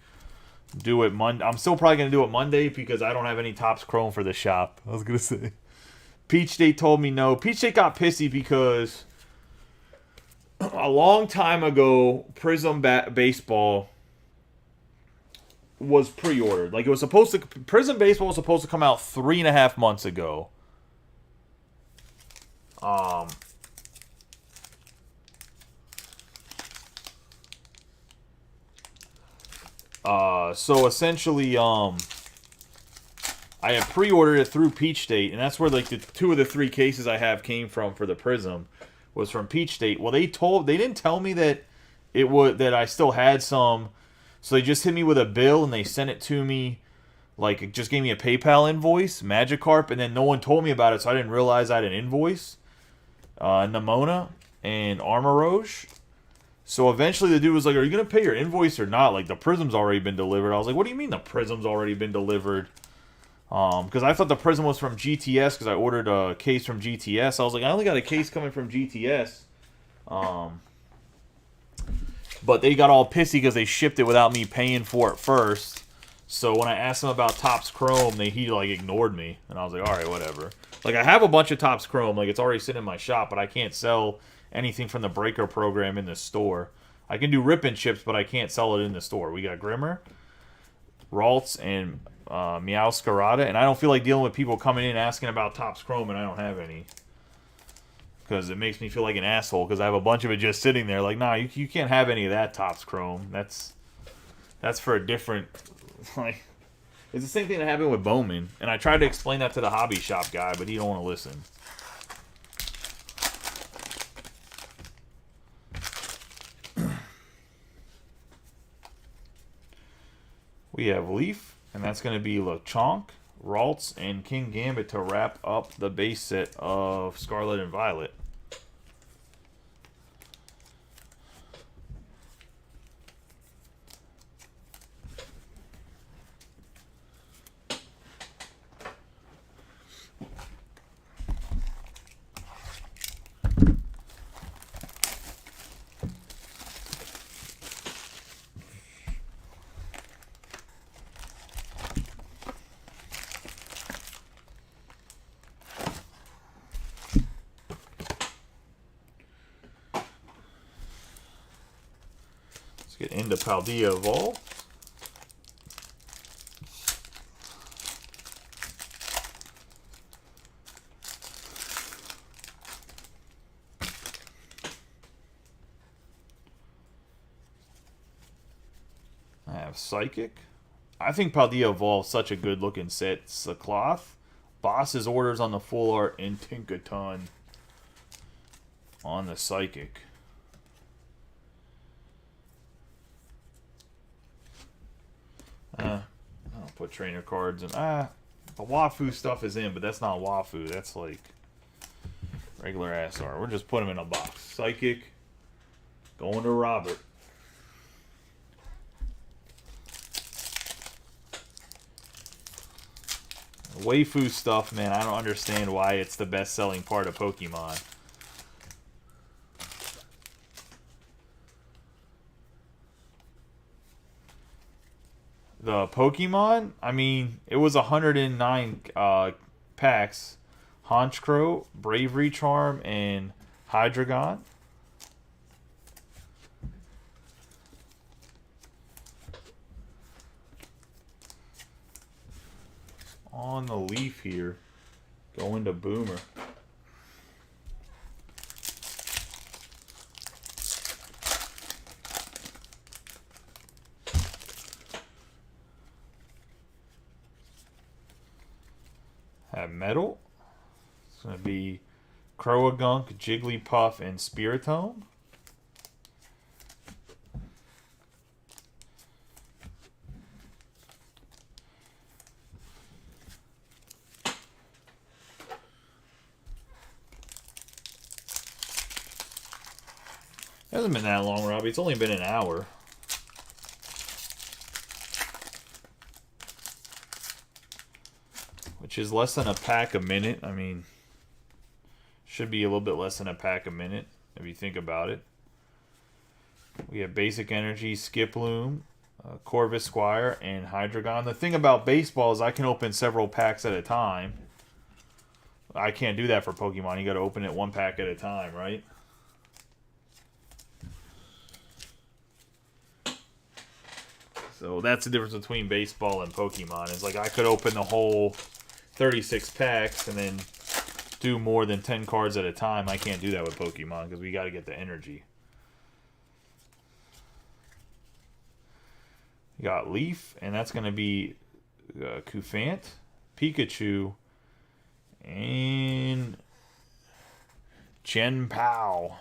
do it Monday. I'm still probably gonna do it Monday because I don't have any Topps Chrome for the shop. I was gonna say, Peach State told me no. Peach State got pissy because a long time ago, Prism Baseball was pre-ordered. Like it was supposed to. Prism Baseball was supposed to come out 3.5 months ago. So essentially, I had pre-ordered it through Peach State, and that's where like the 2 of the 3 cases I have came from for the Prism was from Peach State. Well, they didn't tell me that that I still had some. So they just hit me with a bill and they sent it to me, like it just gave me a PayPal invoice, Magikarp, and then no one told me about it, so I didn't realize I had an invoice. Nemona and Armoroge. So eventually the dude was like, "Are you gonna pay your invoice or not? Like the Prism's already been delivered." I was like, "What do you mean the Prism's already been delivered?" Because I thought the Prism was from GTS because I ordered a case from GTS. I was like, I only got a case coming from GTS. But they got all pissy because they shipped it without me paying for it first. So when I asked them about Topps Chrome, he like ignored me, and I was like, all right, whatever. Like I have a bunch of Topps Chrome, like it's already sitting in my shop, but I can't sell anything from the Breaker program in the store. I can do rip and chips, but I can't sell it in the store. We got Grimmer, Ralts, and Meowscarada, and I don't feel like dealing with people coming in asking about Topps Chrome, and I don't have any. Because it makes me feel like an asshole because I have a bunch of it just sitting there. Like, nah, you can't have any of that Topps Chrome. That's for a different... Like, it's the same thing that happened with Bowman. And I tried to explain that to the hobby shop guy, but he don't want to listen. We have Leaf, and that's going to be Lechonk, Ralts, and King Gambit to wrap up the base set of Scarlet and Violet. Get into Paldea Evolve. I have Psychic. I think Paldea Evolve is such a good looking set. Cloth. Boss's orders on the full art and Tinkaton on the Psychic. I'll put trainer cards in. The Wafu stuff is in, but that's not Wafu. That's like Regular ass art. We're just putting them in a box. Psychic. Going to Robert. Waifu stuff, man, I don't understand why it's the best-selling part of Pokemon. The Pokemon, I mean, it was 109 packs. Honchkrow, Bravery Charm, and Hydreigon. On the leaf here, going to Boomer. Have Metal. It's going to be Croagunk, Jigglypuff, and Spiritomb. It hasn't been that long, Robbie. It's only been an hour. Which is less than a pack a minute. I mean, should be a little bit less than a pack a minute, if you think about it. We have Basic Energy, Skiploom, Corvisquire, and Hydreigon. The thing about baseball is I can open several packs at a time. I can't do that for Pokemon. You got to open it one pack at a time, right? So that's the difference between baseball and Pokemon. It's like I could open the whole 36 packs and then do more than 10 cards at a time. I can't do that with Pokemon because we got to get the energy. You got Leaf, and that's going to be Cufant, Pikachu, and Chien-Pao.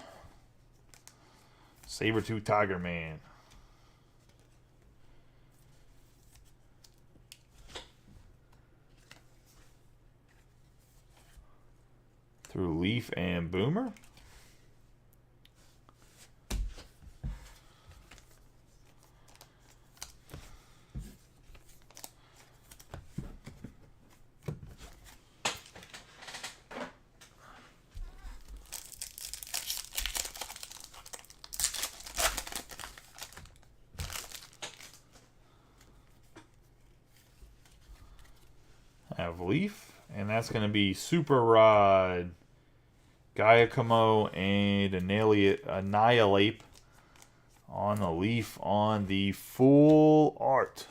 Sabertooth Tiger Man. Through Leaf and Boomer. I have Leaf, and that's going to be Super Rod, Giacomo, and Annihilate on the Leaf on the full art.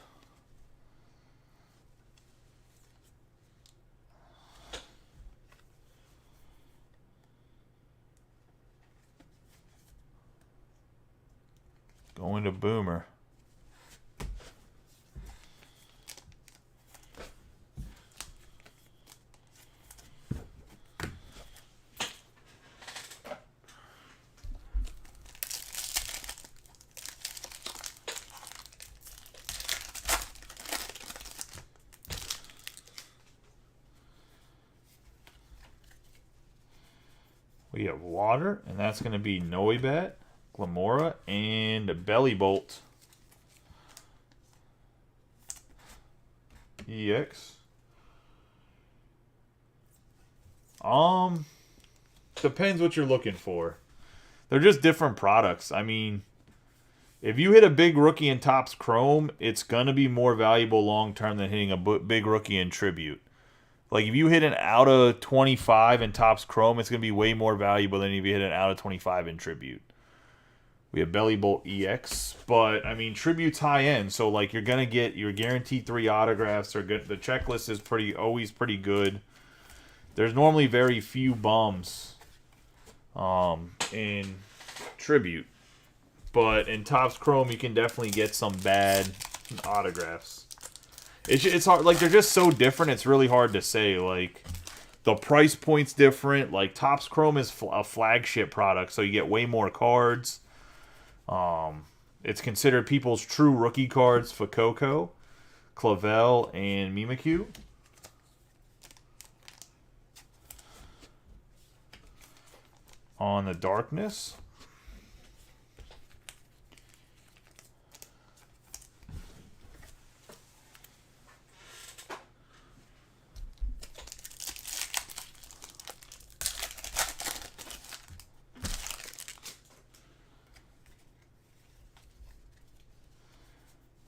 Going to Boomer. We have Water, and that's going to be Noibat, Glamora, and Bellibolt. EX. Depends what you're looking for. They're just different products. I mean, if you hit a big rookie in Topps Chrome, it's going to be more valuable long term than hitting a big rookie in Tribute. Like, if you hit an out of 25 in Topps Chrome, it's going to be way more valuable than if you hit an out of 25 in Tribute. We have Bellibolt EX, but, I mean, Tribute's high-end, so, like, you're going to get your guaranteed 3 autographs. Are good. The checklist is always pretty good. There's normally very few bums in Tribute, but in Topps Chrome, you can definitely get some bad autographs. It's hard, like, they're just so different, it's really hard to say. Like, the price point's different. Like, Topps Chrome is a flagship product, so you get way more cards. It's considered people's true rookie cards for Coco, Clavel, and Mimikyu. on the darkness.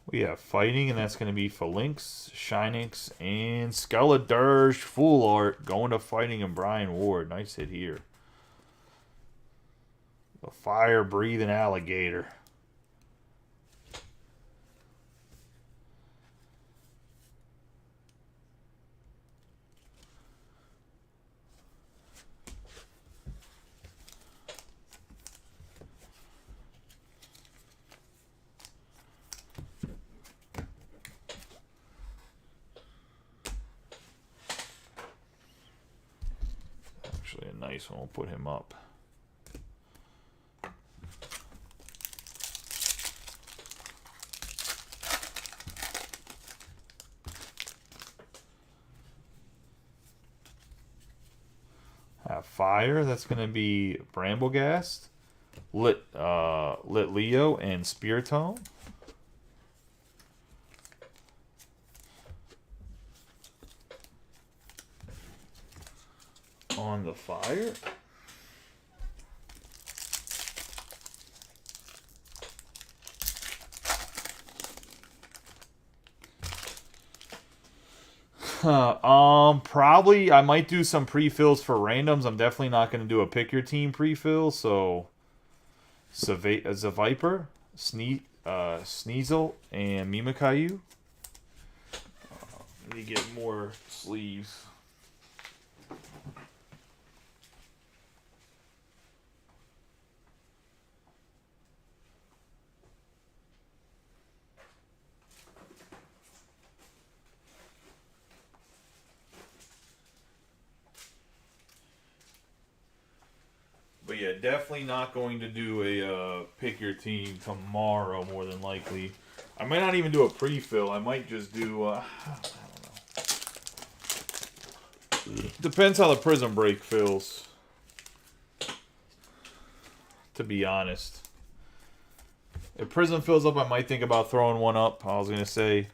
We have Fighting, and that's going to be Phalanx, Shinix, and Skeledirge Full Art going to Fighting and Brian Ward. Nice hit here. The fire-breathing alligator. Actually, a nice one. We'll put him up. Fire, that's going to be Bramblegast, Lit Leo, and Spiritomb. On the fire. Probably I might do some pre-fills for randoms. I'm definitely not going to do a pick your team pre-fill. So, Zaviper, Sneasel, and Mimikyu. Let me get more sleeves. But yeah, definitely not going to do a pick your team tomorrow, more than likely. I might not even do a pre-fill. I might just do, I don't know. Depends how the Prism Break fills. To be honest. If Prism fills up, I might think about throwing one up. I was going to say,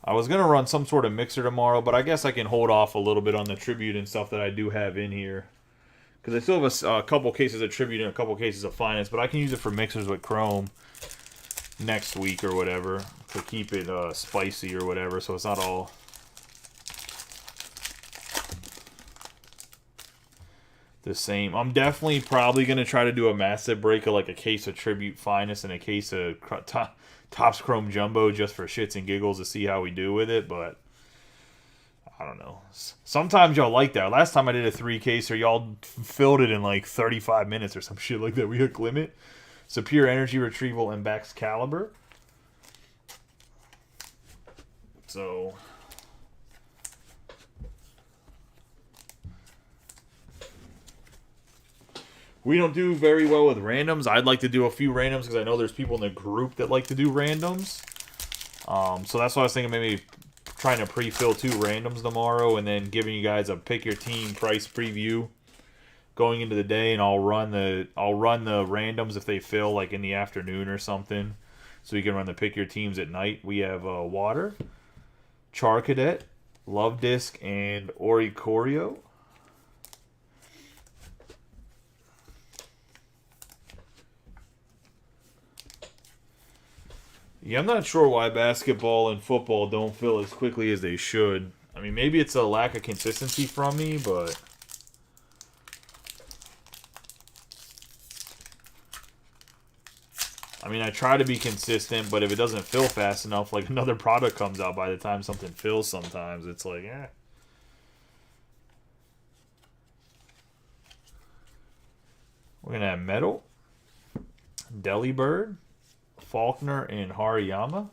I was going to run some sort of mixer tomorrow, but I guess I can hold off a little bit on the Tribute and stuff that I do have in here. Because I still have a couple cases of Tribute and a couple cases of Finest, but I can use it for mixers with Chrome next week or whatever to keep it spicy or whatever, so it's not all the same. I'm definitely probably going to try to do a massive break of like a case of Tribute Finest and a case of Topps Chrome Jumbo just for shits and giggles to see how we do with it, but I don't know. Sometimes y'all like that. Last time I did a 3-caser, y'all filled it in like 35 minutes or some shit like that. We hook limit. Superior Energy Retrieval and Baxcalibur. So we don't do very well with randoms. I'd like to do a few randoms because I know there's people in the group that like to do randoms. So that's why I was thinking maybe trying to pre-fill 2 randoms tomorrow and then giving you guys a pick your team price preview going into the day, and I'll run the randoms if they fill like in the afternoon or something, so you can run the pick your teams at night. We have Water, Charcadet, Love Disc, and Oricorio. Yeah, I'm not sure why basketball and football don't fill as quickly as they should. I mean, maybe it's a lack of consistency from me, but I mean, I try to be consistent, but if it doesn't fill fast enough, like another product comes out by the time something fills sometimes, it's like, eh. We're going to have Metal, Delibird, Faulkner, and Hariyama.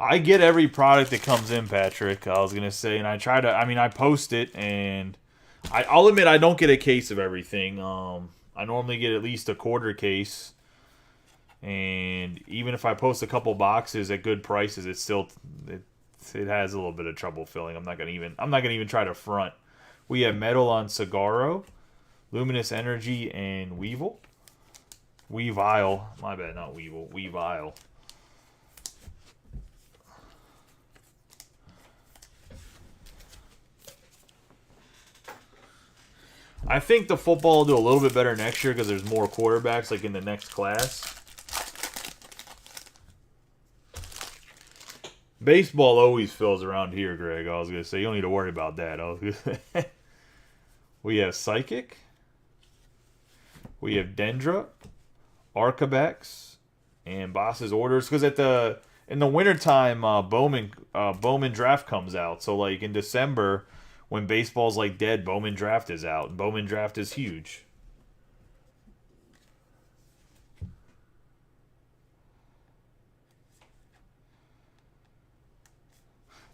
I get every product that comes in, Patrick. I was going to say, and I try to, I mean, I post it, and I'll admit I don't get a case of everything. I normally get at least a quarter case, and even if I post a couple boxes at good prices, it has a little bit of trouble filling. I'm not gonna even try to front. We have Metal on Sagaro, Luminous Energy, and Weavile. My bad, not Weevil. Weavile. I think the football will do a little bit better next year because there's more quarterbacks, like in the next class. Baseball always fills around here, Greg. I was going to say, you don't need to worry about that. We have Psychic. We have Dendra, Arcabax, and Boss's Orders. Because in the wintertime, Bowman Draft comes out. So, like, in December, when baseball's, like, dead, Bowman Draft is out. And Bowman Draft is huge.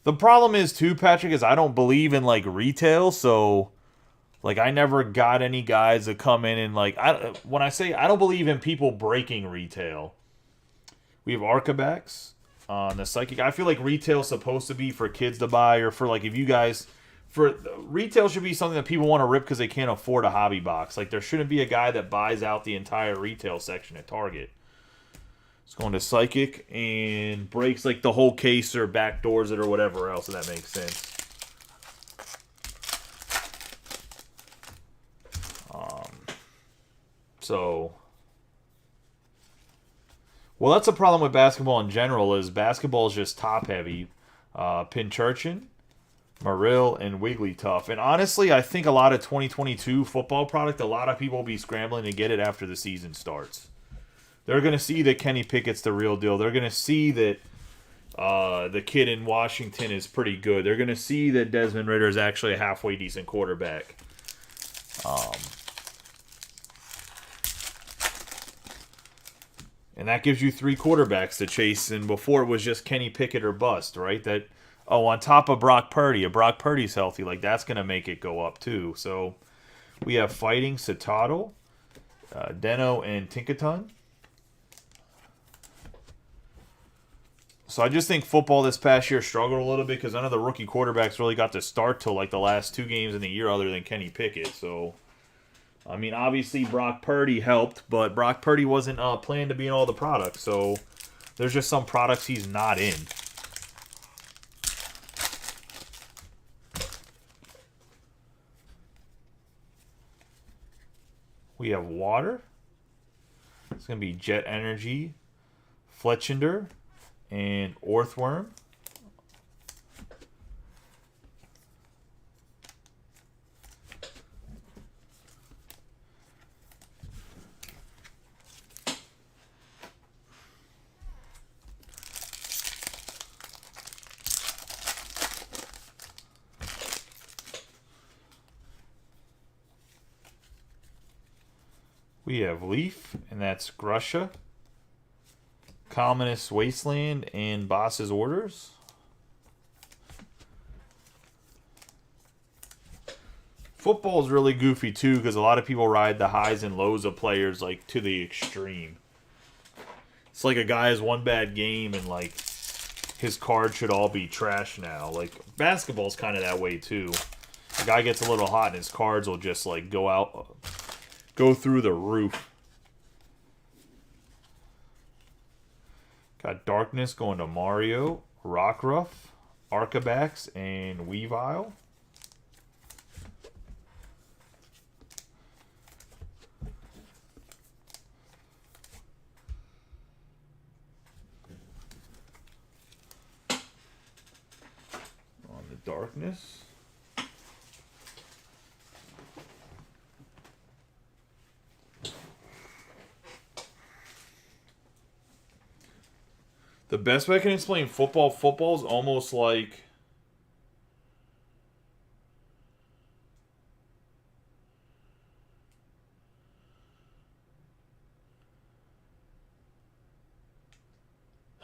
The problem is, too, Patrick, is I don't believe in, like, retail, so, like, I never got any guys that come in and, like, when I say I don't believe in people breaking retail. We have Arcabax on the Psychic. I feel like retail's supposed to be for kids to buy, or for, like, if you guys... Retail should be something that people want to rip because they can't afford a hobby box. Like, there shouldn't be a guy that buys out the entire retail section at Target. It's going to Psychic and breaks like the whole case or backdoors it or whatever else, if that makes sense. Well, that's a problem with basketball in general. Is basketball is just top heavy. Pinchurchin, Marill, and Wigglytuff. And honestly, I think a lot of 2022 football product, a lot of people will be scrambling to get it after the season starts. They're going to see that Kenny Pickett's the real deal. They're going to see that the kid in Washington is pretty good. They're going to see that Desmond Ridder is actually a halfway decent quarterback. And that gives you 3 quarterbacks to chase. And before it was just Kenny Pickett or bust, right? That on top of Brock Purdy, if Brock Purdy's healthy, like that's going to make it go up too. So we have Fighting Citadel, Deno, and Tinkaton. So I just think football this past year struggled a little bit because none of the rookie quarterbacks really got to start till like the last 2 games in the year other than Kenny Pickett. So, I mean, obviously Brock Purdy helped, but Brock Purdy wasn't planned to be in all the products. So there's just some products he's not in. We have Water. It's going to be Jet Energy, Fletchinder, and Orthworm. We have Leaf, and that's Grusha, Communist Wasteland, and Boss's Orders. Football's really goofy too because a lot of people ride the highs and lows of players like to the extreme. It's like a guy has one bad game and like his card should all be trash now. Like basketball's kind of that way too. A guy gets a little hot and his cards will just like go through the roof. Got Darkness going to Mario, Rockruff, Arcabax, and Weavile. On the Darkness. The best way I can explain football is almost like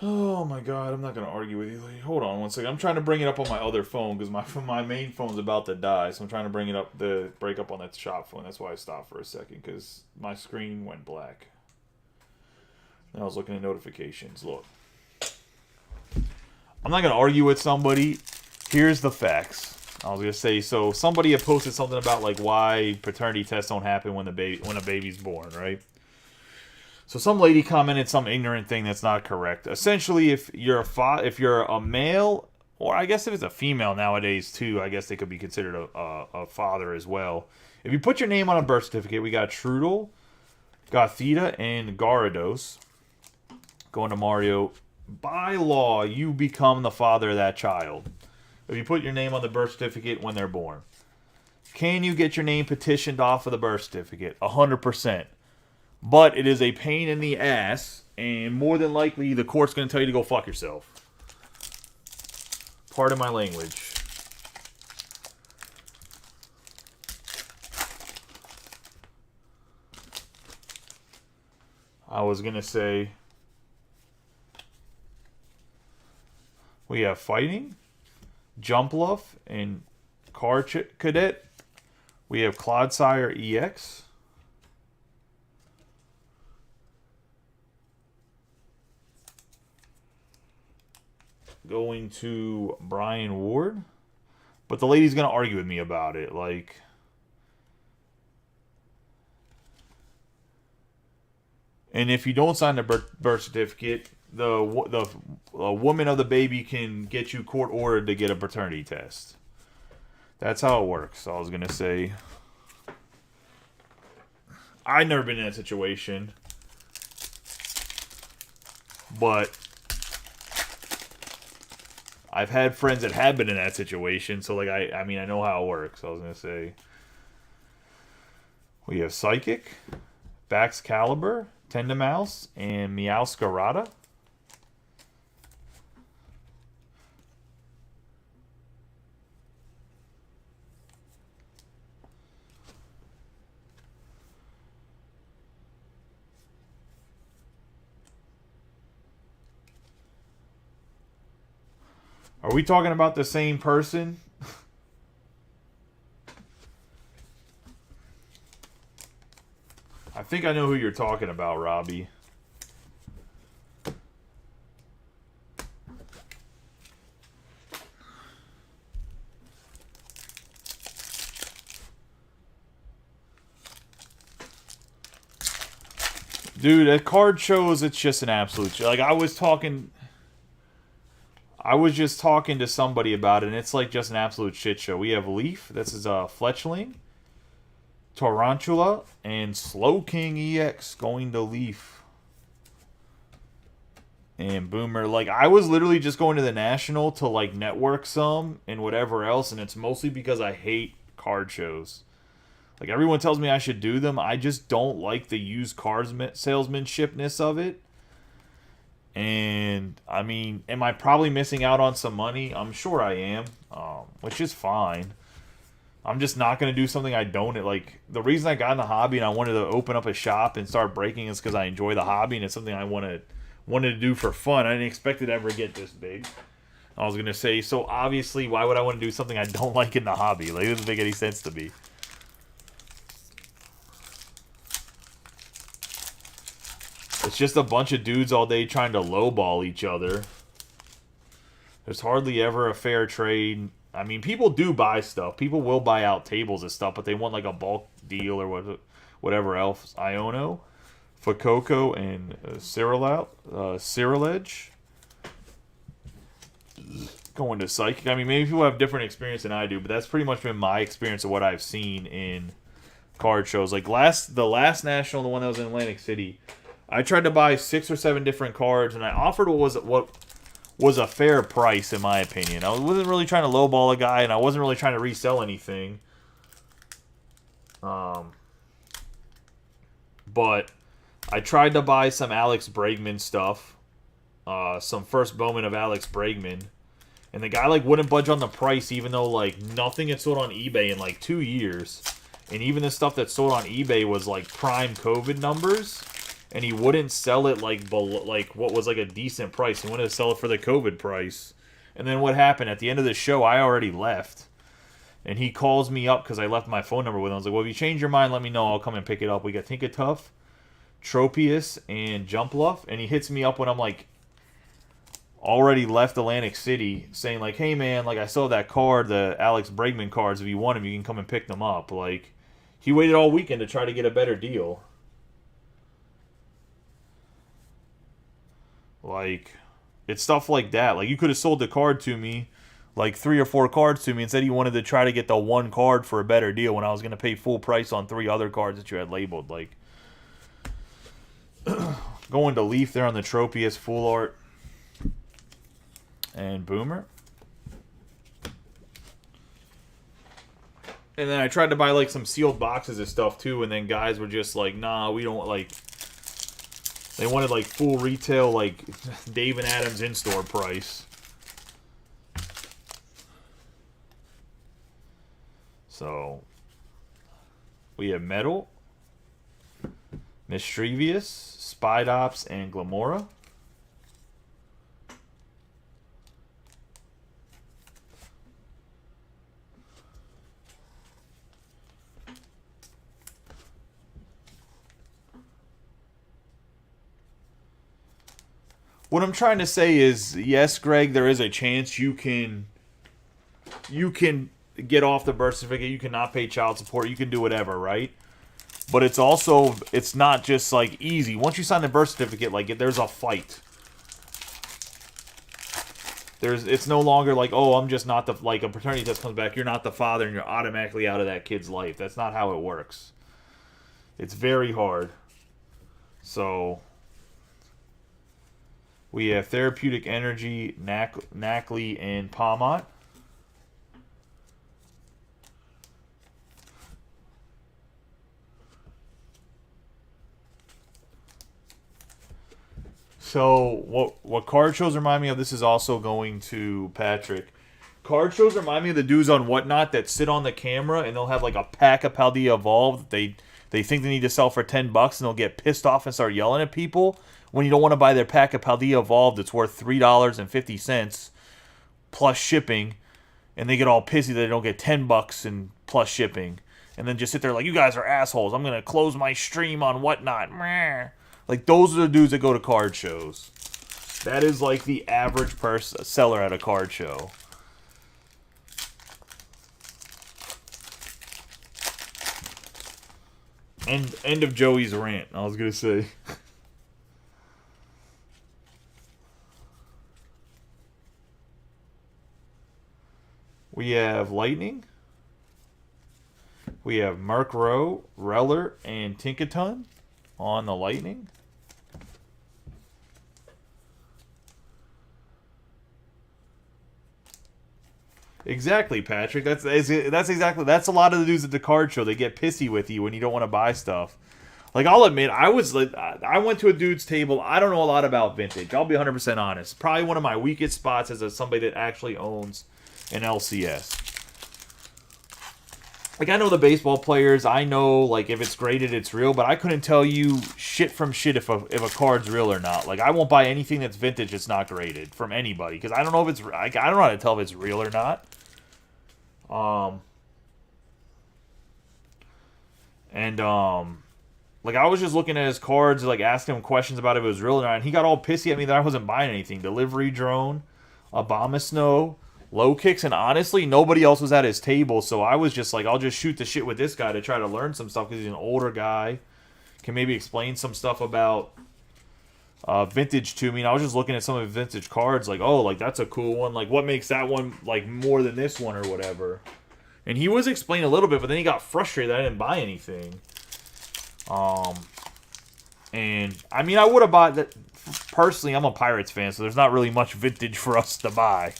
Oh my god, I'm not gonna argue with you. Hold on one second. I'm trying to bring it up on my other phone because my main phone's about to die. So I'm trying to bring it up, the break up on that shop phone. That's why I stopped for a second because my screen went black. And I was looking at notifications. Look, I'm not gonna argue with somebody. Here's the facts. I was gonna say, so somebody had posted something about like why paternity tests don't happen when a baby's born, right? So some lady commented some ignorant thing that's not correct. Essentially, if you're a male, or I guess if it's a female nowadays too, I guess they could be considered a father as well. If you put your name on a birth certificate, we got Trudel, Gothita, and Garados. Going to Mario. By law, you become the father of that child if you put your name on the birth certificate when they're born. Can you get your name petitioned off of the birth certificate? 100%. But it is a pain in the ass, and more than likely the court's going to tell you to go fuck yourself. Pardon my language. I was going to say, we have fighting, jump luff, and car cadet. We have Clodsire EX. Going to Brian Ward. But the lady's going to argue with me about it. Like, and if you don't sign the birth certificate, the woman of the baby can get you court ordered to get a paternity test. That's how it works. I was going to say, I've never been in that situation. But I've had friends that have been in that situation, so like I mean I know how it works. I was gonna say we have Psychic, Baxcalibur, Tendamouse, and Meowscarada. Are we talking about the same person? I think I know who you're talking about, Robbie. Dude, at card shows, it's just an absolute... Like, I was just talking to somebody about it, and it's like just an absolute shit show. We have Leaf, this is Fletchling, Tarantula, and Slow King EX going to Leaf. And Boomer, like, I was literally just going to the National to, like, network some and whatever else, and it's mostly because I hate card shows. Like, everyone tells me I should do them. I just don't like the used cars salesmanshipness of it. And, I mean, am I probably missing out on some money? I'm sure I am, which is fine. I'm just not going to do something I don't. Like, the reason I got in the hobby and I wanted to open up a shop and start breaking is because I enjoy the hobby and it's something I wanted to do for fun. I didn't expect it to ever get this big. I was going to say, so obviously, why would I want to do something I don't like in the hobby? Like, it doesn't make any sense to me. It's just a bunch of dudes all day trying to lowball each other. There's hardly ever a fair trade. I mean, people do buy stuff. People will buy out tables and stuff, but they want like a bulk deal or whatever else. Iono, Fuecoco, and Cyrilege. Going to Psychic. I mean, maybe people have different experience than I do, but that's pretty much been my experience of what I've seen in card shows. Like the last National, the one that was in Atlantic City, I tried to buy 6 or 7 different cards, and I offered what was a fair price, in my opinion. I wasn't really trying to lowball a guy, and I wasn't really trying to resell anything. But I tried to buy some Alex Bregman stuff, some first Bowman of Alex Bregman, and the guy like wouldn't budge on the price, even though like nothing had sold on eBay in like 2 years, and even the stuff that sold on eBay was like prime COVID numbers. and he wouldn't sell it like what was like a decent price. He wanted to sell it for the COVID price. And then what happened at the end of the show? I already left, and he calls me up because I left my phone number with him. I was like, "Well, if you change your mind, let me know. I'll come and pick it up." We got Tinkatuff, Tropius, and Jumpluff, and he hits me up when I'm like already left Atlantic City, saying like, "Hey man, like I saw that card, the Alex Bregman cards. If you want them, you can come and pick them up." Like, he waited all weekend to try to get a better deal. Like, it's stuff like that. Like, you could have sold the card to me, like 3 or 4 cards to me, and said you wanted to try to get the one card for a better deal when I was going to pay full price on 3 other cards that you had labeled. Like, going to Leaf there on the Tropius full art. And Boomer. And then I tried to buy like some sealed boxes of stuff too, and then guys were just like, "Nah, we don't like." They wanted like full retail, like Dave and Adams in-store price. So we have Metal, Mischievous, Spidops, and Glamora. What I'm trying to say is, yes, Greg, there is a chance you can get off the birth certificate, you cannot pay child support, you can do whatever, right? But it's not just like easy. Once you sign the birth certificate, like there's a fight. It's no longer like, oh, I'm just not the, like a paternity test comes back, you're not the father and you're automatically out of that kid's life. That's not how it works. It's very hard. So we have Therapeutic Energy, Nacli, and Palmont. So what card shows remind me of, this is also going to Patrick. Card shows remind me of the dudes on Whatnot that sit on the camera and they'll have like a pack of Paldea Evolved. They think they need to sell for $10 and they'll get pissed off and start yelling at people. When you don't want to buy their pack of Paldea Evolved, it's worth $3.50 plus shipping, and they get all pissy that they don't get $10 and plus shipping, and then just sit there like, "You guys are assholes. I'm gonna close my stream on Whatnot." Like, those are the dudes that go to card shows. That is like the average seller at a card show. End of Joey's rant. I was gonna say. We have Lightning. We have Murkrow, Reller, and Tinkaton on the Lightning. Exactly, Patrick. That's exactly. That's a lot of the dudes at the card show. They get pissy with you when you don't want to buy stuff. Like, I'll admit, I went to a dude's table. I don't know a lot about vintage. I'll be 100% honest. Probably one of my weakest spots as somebody that actually owns an LCS. Like, I know the baseball players. I know, like, if it's graded, it's real. But I couldn't tell you shit from shit if a card's real or not. Like, I won't buy anything that's vintage that's not graded from anybody. Because I don't know if it's... I don't know how to tell if it's real or not. Like, I was just looking at his cards, like, asking him questions about if it was real or not. And he got all pissy at me that I wasn't buying anything. Delivery Drone, Abomasnow, Low Kicks, and honestly, nobody else was at his table, so I was just like, I'll just shoot the shit with this guy to try to learn some stuff, because he's an older guy, can maybe explain some stuff about vintage to me. And I was just looking at some of the vintage cards, like, oh, like, that's a cool one, like, what makes that one, like, more than this one, or whatever. And he was explaining a little bit, but then he got frustrated that I didn't buy anything. And, I mean, I would have bought that. Personally, I'm a Pirates fan, so there's not really much vintage for us to buy.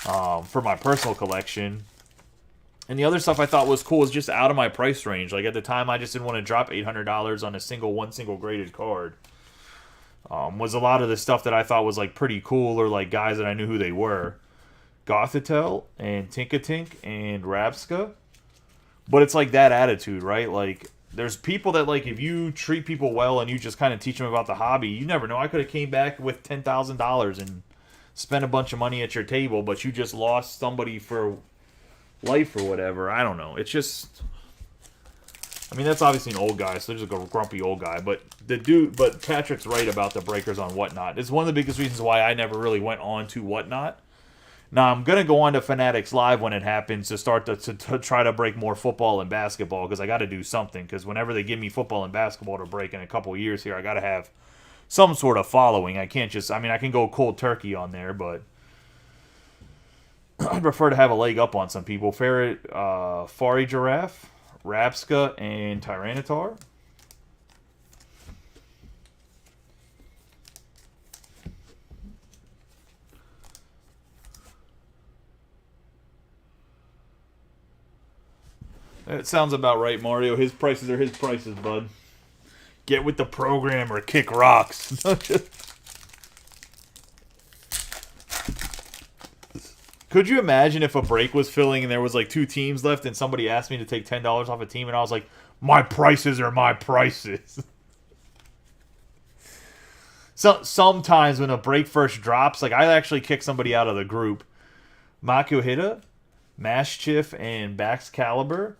For my personal collection. And the other stuff I thought was cool was just out of my price range. Like, at the time, I just didn't want to drop $800 on one single graded card. Was a lot of the stuff that I thought was, like, pretty cool, or, like, guys that I knew who they were. Gothitelle and Tinkatink and Rabska. But it's, like, that attitude, right? Like, there's people that, like, if you treat people well and you just kind of teach them about the hobby, you never know. I could have came back with $10,000 and spent a bunch of money at your table, but you just lost somebody for life or whatever. I don't know. It's just, I mean, that's obviously an old guy, so there's like a grumpy old guy. But but Patrick's right about the breakers on Whatnot. It's one of the biggest reasons why I never really went on to Whatnot. Now, I'm going to go on to Fanatics Live when it happens to start to try to break more football and basketball, because I got to do something. Because whenever they give me football and basketball to break in a couple of years here, I got to have some sort of following. I can't just, I mean, I can go cold turkey on there, but I'd prefer to have a leg up on some people. Ferret, Fari Giraffe, Rapska, and Tyranitar. It sounds about right, Mario. His prices are his prices, bud. Get with the program or kick rocks. Could you imagine if a break was filling and there was like 2 teams left and somebody asked me to take $10 off a team and I was like, my prices are my prices. So sometimes when a break first drops, like I actually kick somebody out of the group. Makuhita, Mashchiff, and Baxcalibur.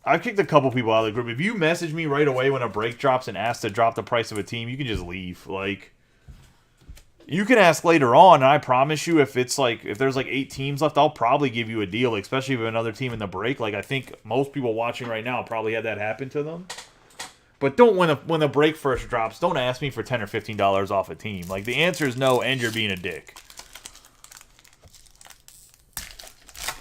I've kicked a couple people out of the group. If you message me right away when a break drops and ask to drop the price of a team, you can just leave. Like, you can ask later on, and I promise you, if there's like 8 teams left, I'll probably give you a deal, especially if another team in the break. Like, I think most people watching right now probably had that happen to them. But don't, when the break first drops, don't ask me for $10 or $15 off a team. Like, the answer is no, and you're being a dick.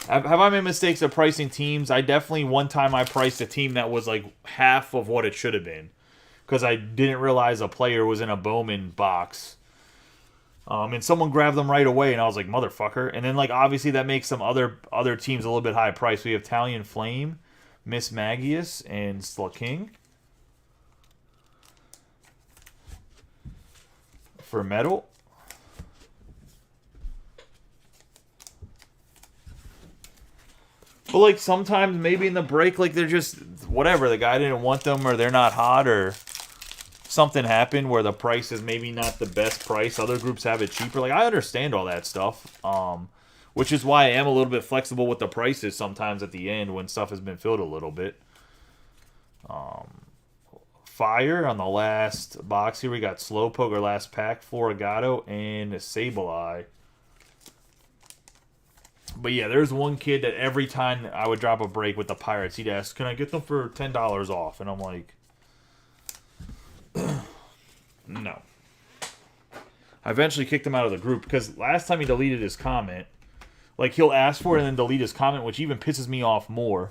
Have I made mistakes of pricing teams? I definitely, one time I priced a team that was like half of what it should have been, because I didn't realize a player was in a Bowman box. And someone grabbed them right away, and I was like, motherfucker. And then, like, obviously that makes some other teams a little bit high priced. We have Talion Flame, Miss Magius, and Slaking. For metal. But, like, sometimes maybe in the break, like, they're just, whatever, the guy didn't want them, or they're not hot, or something happened where the price is maybe not the best price. Other groups have it cheaper. Like, I understand all that stuff, which is why I am a little bit flexible with the prices sometimes at the end when stuff has been filled a little bit. Fire on the last box here. We got Slowpoke, our last pack, Florigato, and Sableye. But yeah, there's one kid that every time I would drop a break with the Pirates, he'd ask, can I get them for $10 off? And I'm like, no. I eventually kicked him out of the group because last time he deleted his comment, like, he'll ask for it and then delete his comment, which even pisses me off more.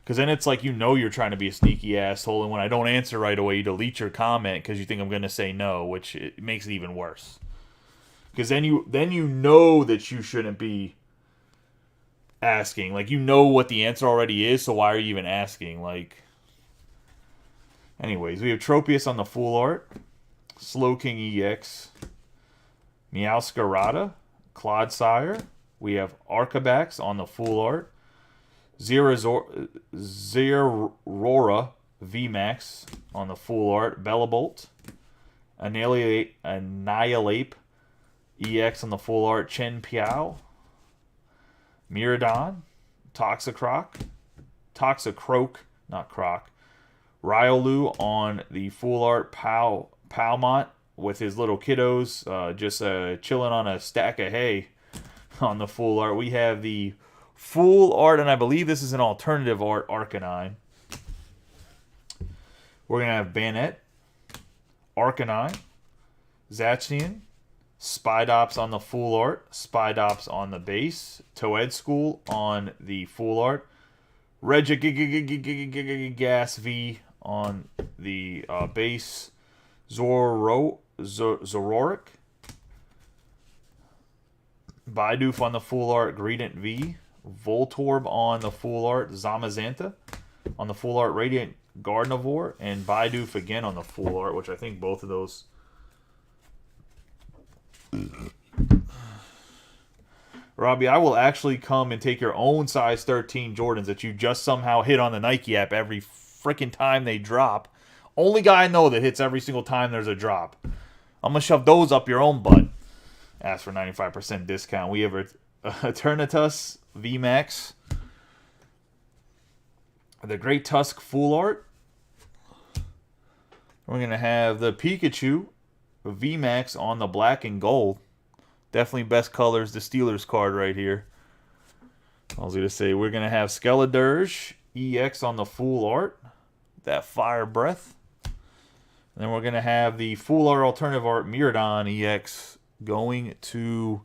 Because then it's like, you know, you're trying to be a sneaky asshole, and when I don't answer right away, you delete your comment because you think I'm going to say no, which it makes it even worse. Because then you know that you shouldn't be asking. Like, you know what the answer already is, so why are you even asking? Like, anyways, we have Tropius on the full art, Slowking EX, Meowscarada, Clodsire. We have Arcabax on the full art, Zerora VMAX on the full art, Bellabolt, Annihilate EX on the full art, Chen Piao, Miradon, Toxicroak, not Croc, Riolu on the full art, Palmont with his little kiddos, just chilling on a stack of hay on the full art. We have the full art, and I believe this is an alternative art, Arcanine. We're going to have Banette, Arcanine, Zacian, Spidops on the full art, Spidops on the base, Toedscool on the full art, Regigas V on the base, Zoroark, Bidoof on the full art, Greedent V, Voltorb on the full art, Zamazenta on the full art, Radiant Gardevoir, and Bidoof again on the full art, which I think both of those. Robbie, I will actually come and take your own size 13 Jordans that you just somehow hit on the Nike app every freaking time they drop. Only guy I know that hits every single time there's a drop. I'm going to shove those up your own butt. Ask for 95% discount. We have Eternatus VMAX. The Great Tusk Full Art. We're going to have the Pikachu VMAX on the black and gold. Definitely best colors. The Steelers card right here. I was going to say we're going to have Skeledirge EX on the full art. That Fire Breath. And then we're going to have the full art alternative art Miraidon EX going to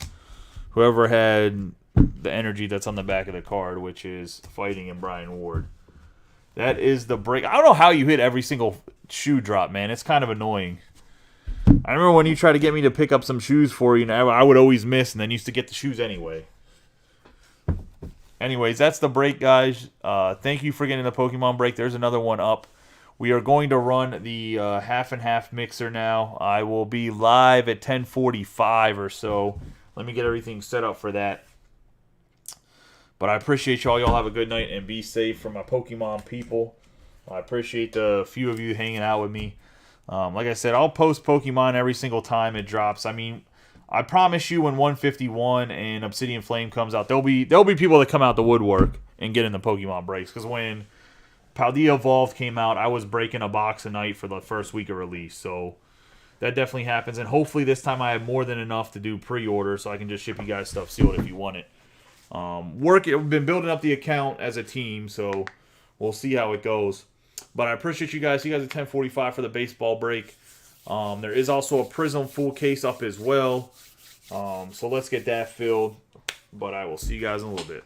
whoever had the energy that's on the back of the card, which is Fighting and Brian Ward. That is the break. I don't know how you hit every single shoe drop, man. It's kind of annoying. I remember when you tried to get me to pick up some shoes for you, I would always miss and then used to get the shoes anyway. Anyways, that's the break, guys. Thank you for getting the Pokemon break. There's another one up. We are going to run the half and half mixer now. I will be live at 10:45 or so. Let me get everything set up for that. But I appreciate y'all. Y'all have a good night and be safe from my Pokemon people. I appreciate the few of you hanging out with me. Like I said, I'll post Pokemon every single time it drops. I mean, I promise you when 151 and Obsidian Flame comes out, there'll be people that come out the woodwork and get in the Pokemon breaks. Because when Paldea Evolved came out, I was breaking a box a night for the first week of release. So that definitely happens. And hopefully this time I have more than enough to do pre-order so I can just ship you guys stuff sealed if you want it. We've been building up the account as a team, so we'll see how it goes. But I appreciate you guys. See you guys at 10:45 for the baseball break. There is also a Prism full case up as well. So let's get that filled. But I will see you guys in a little bit.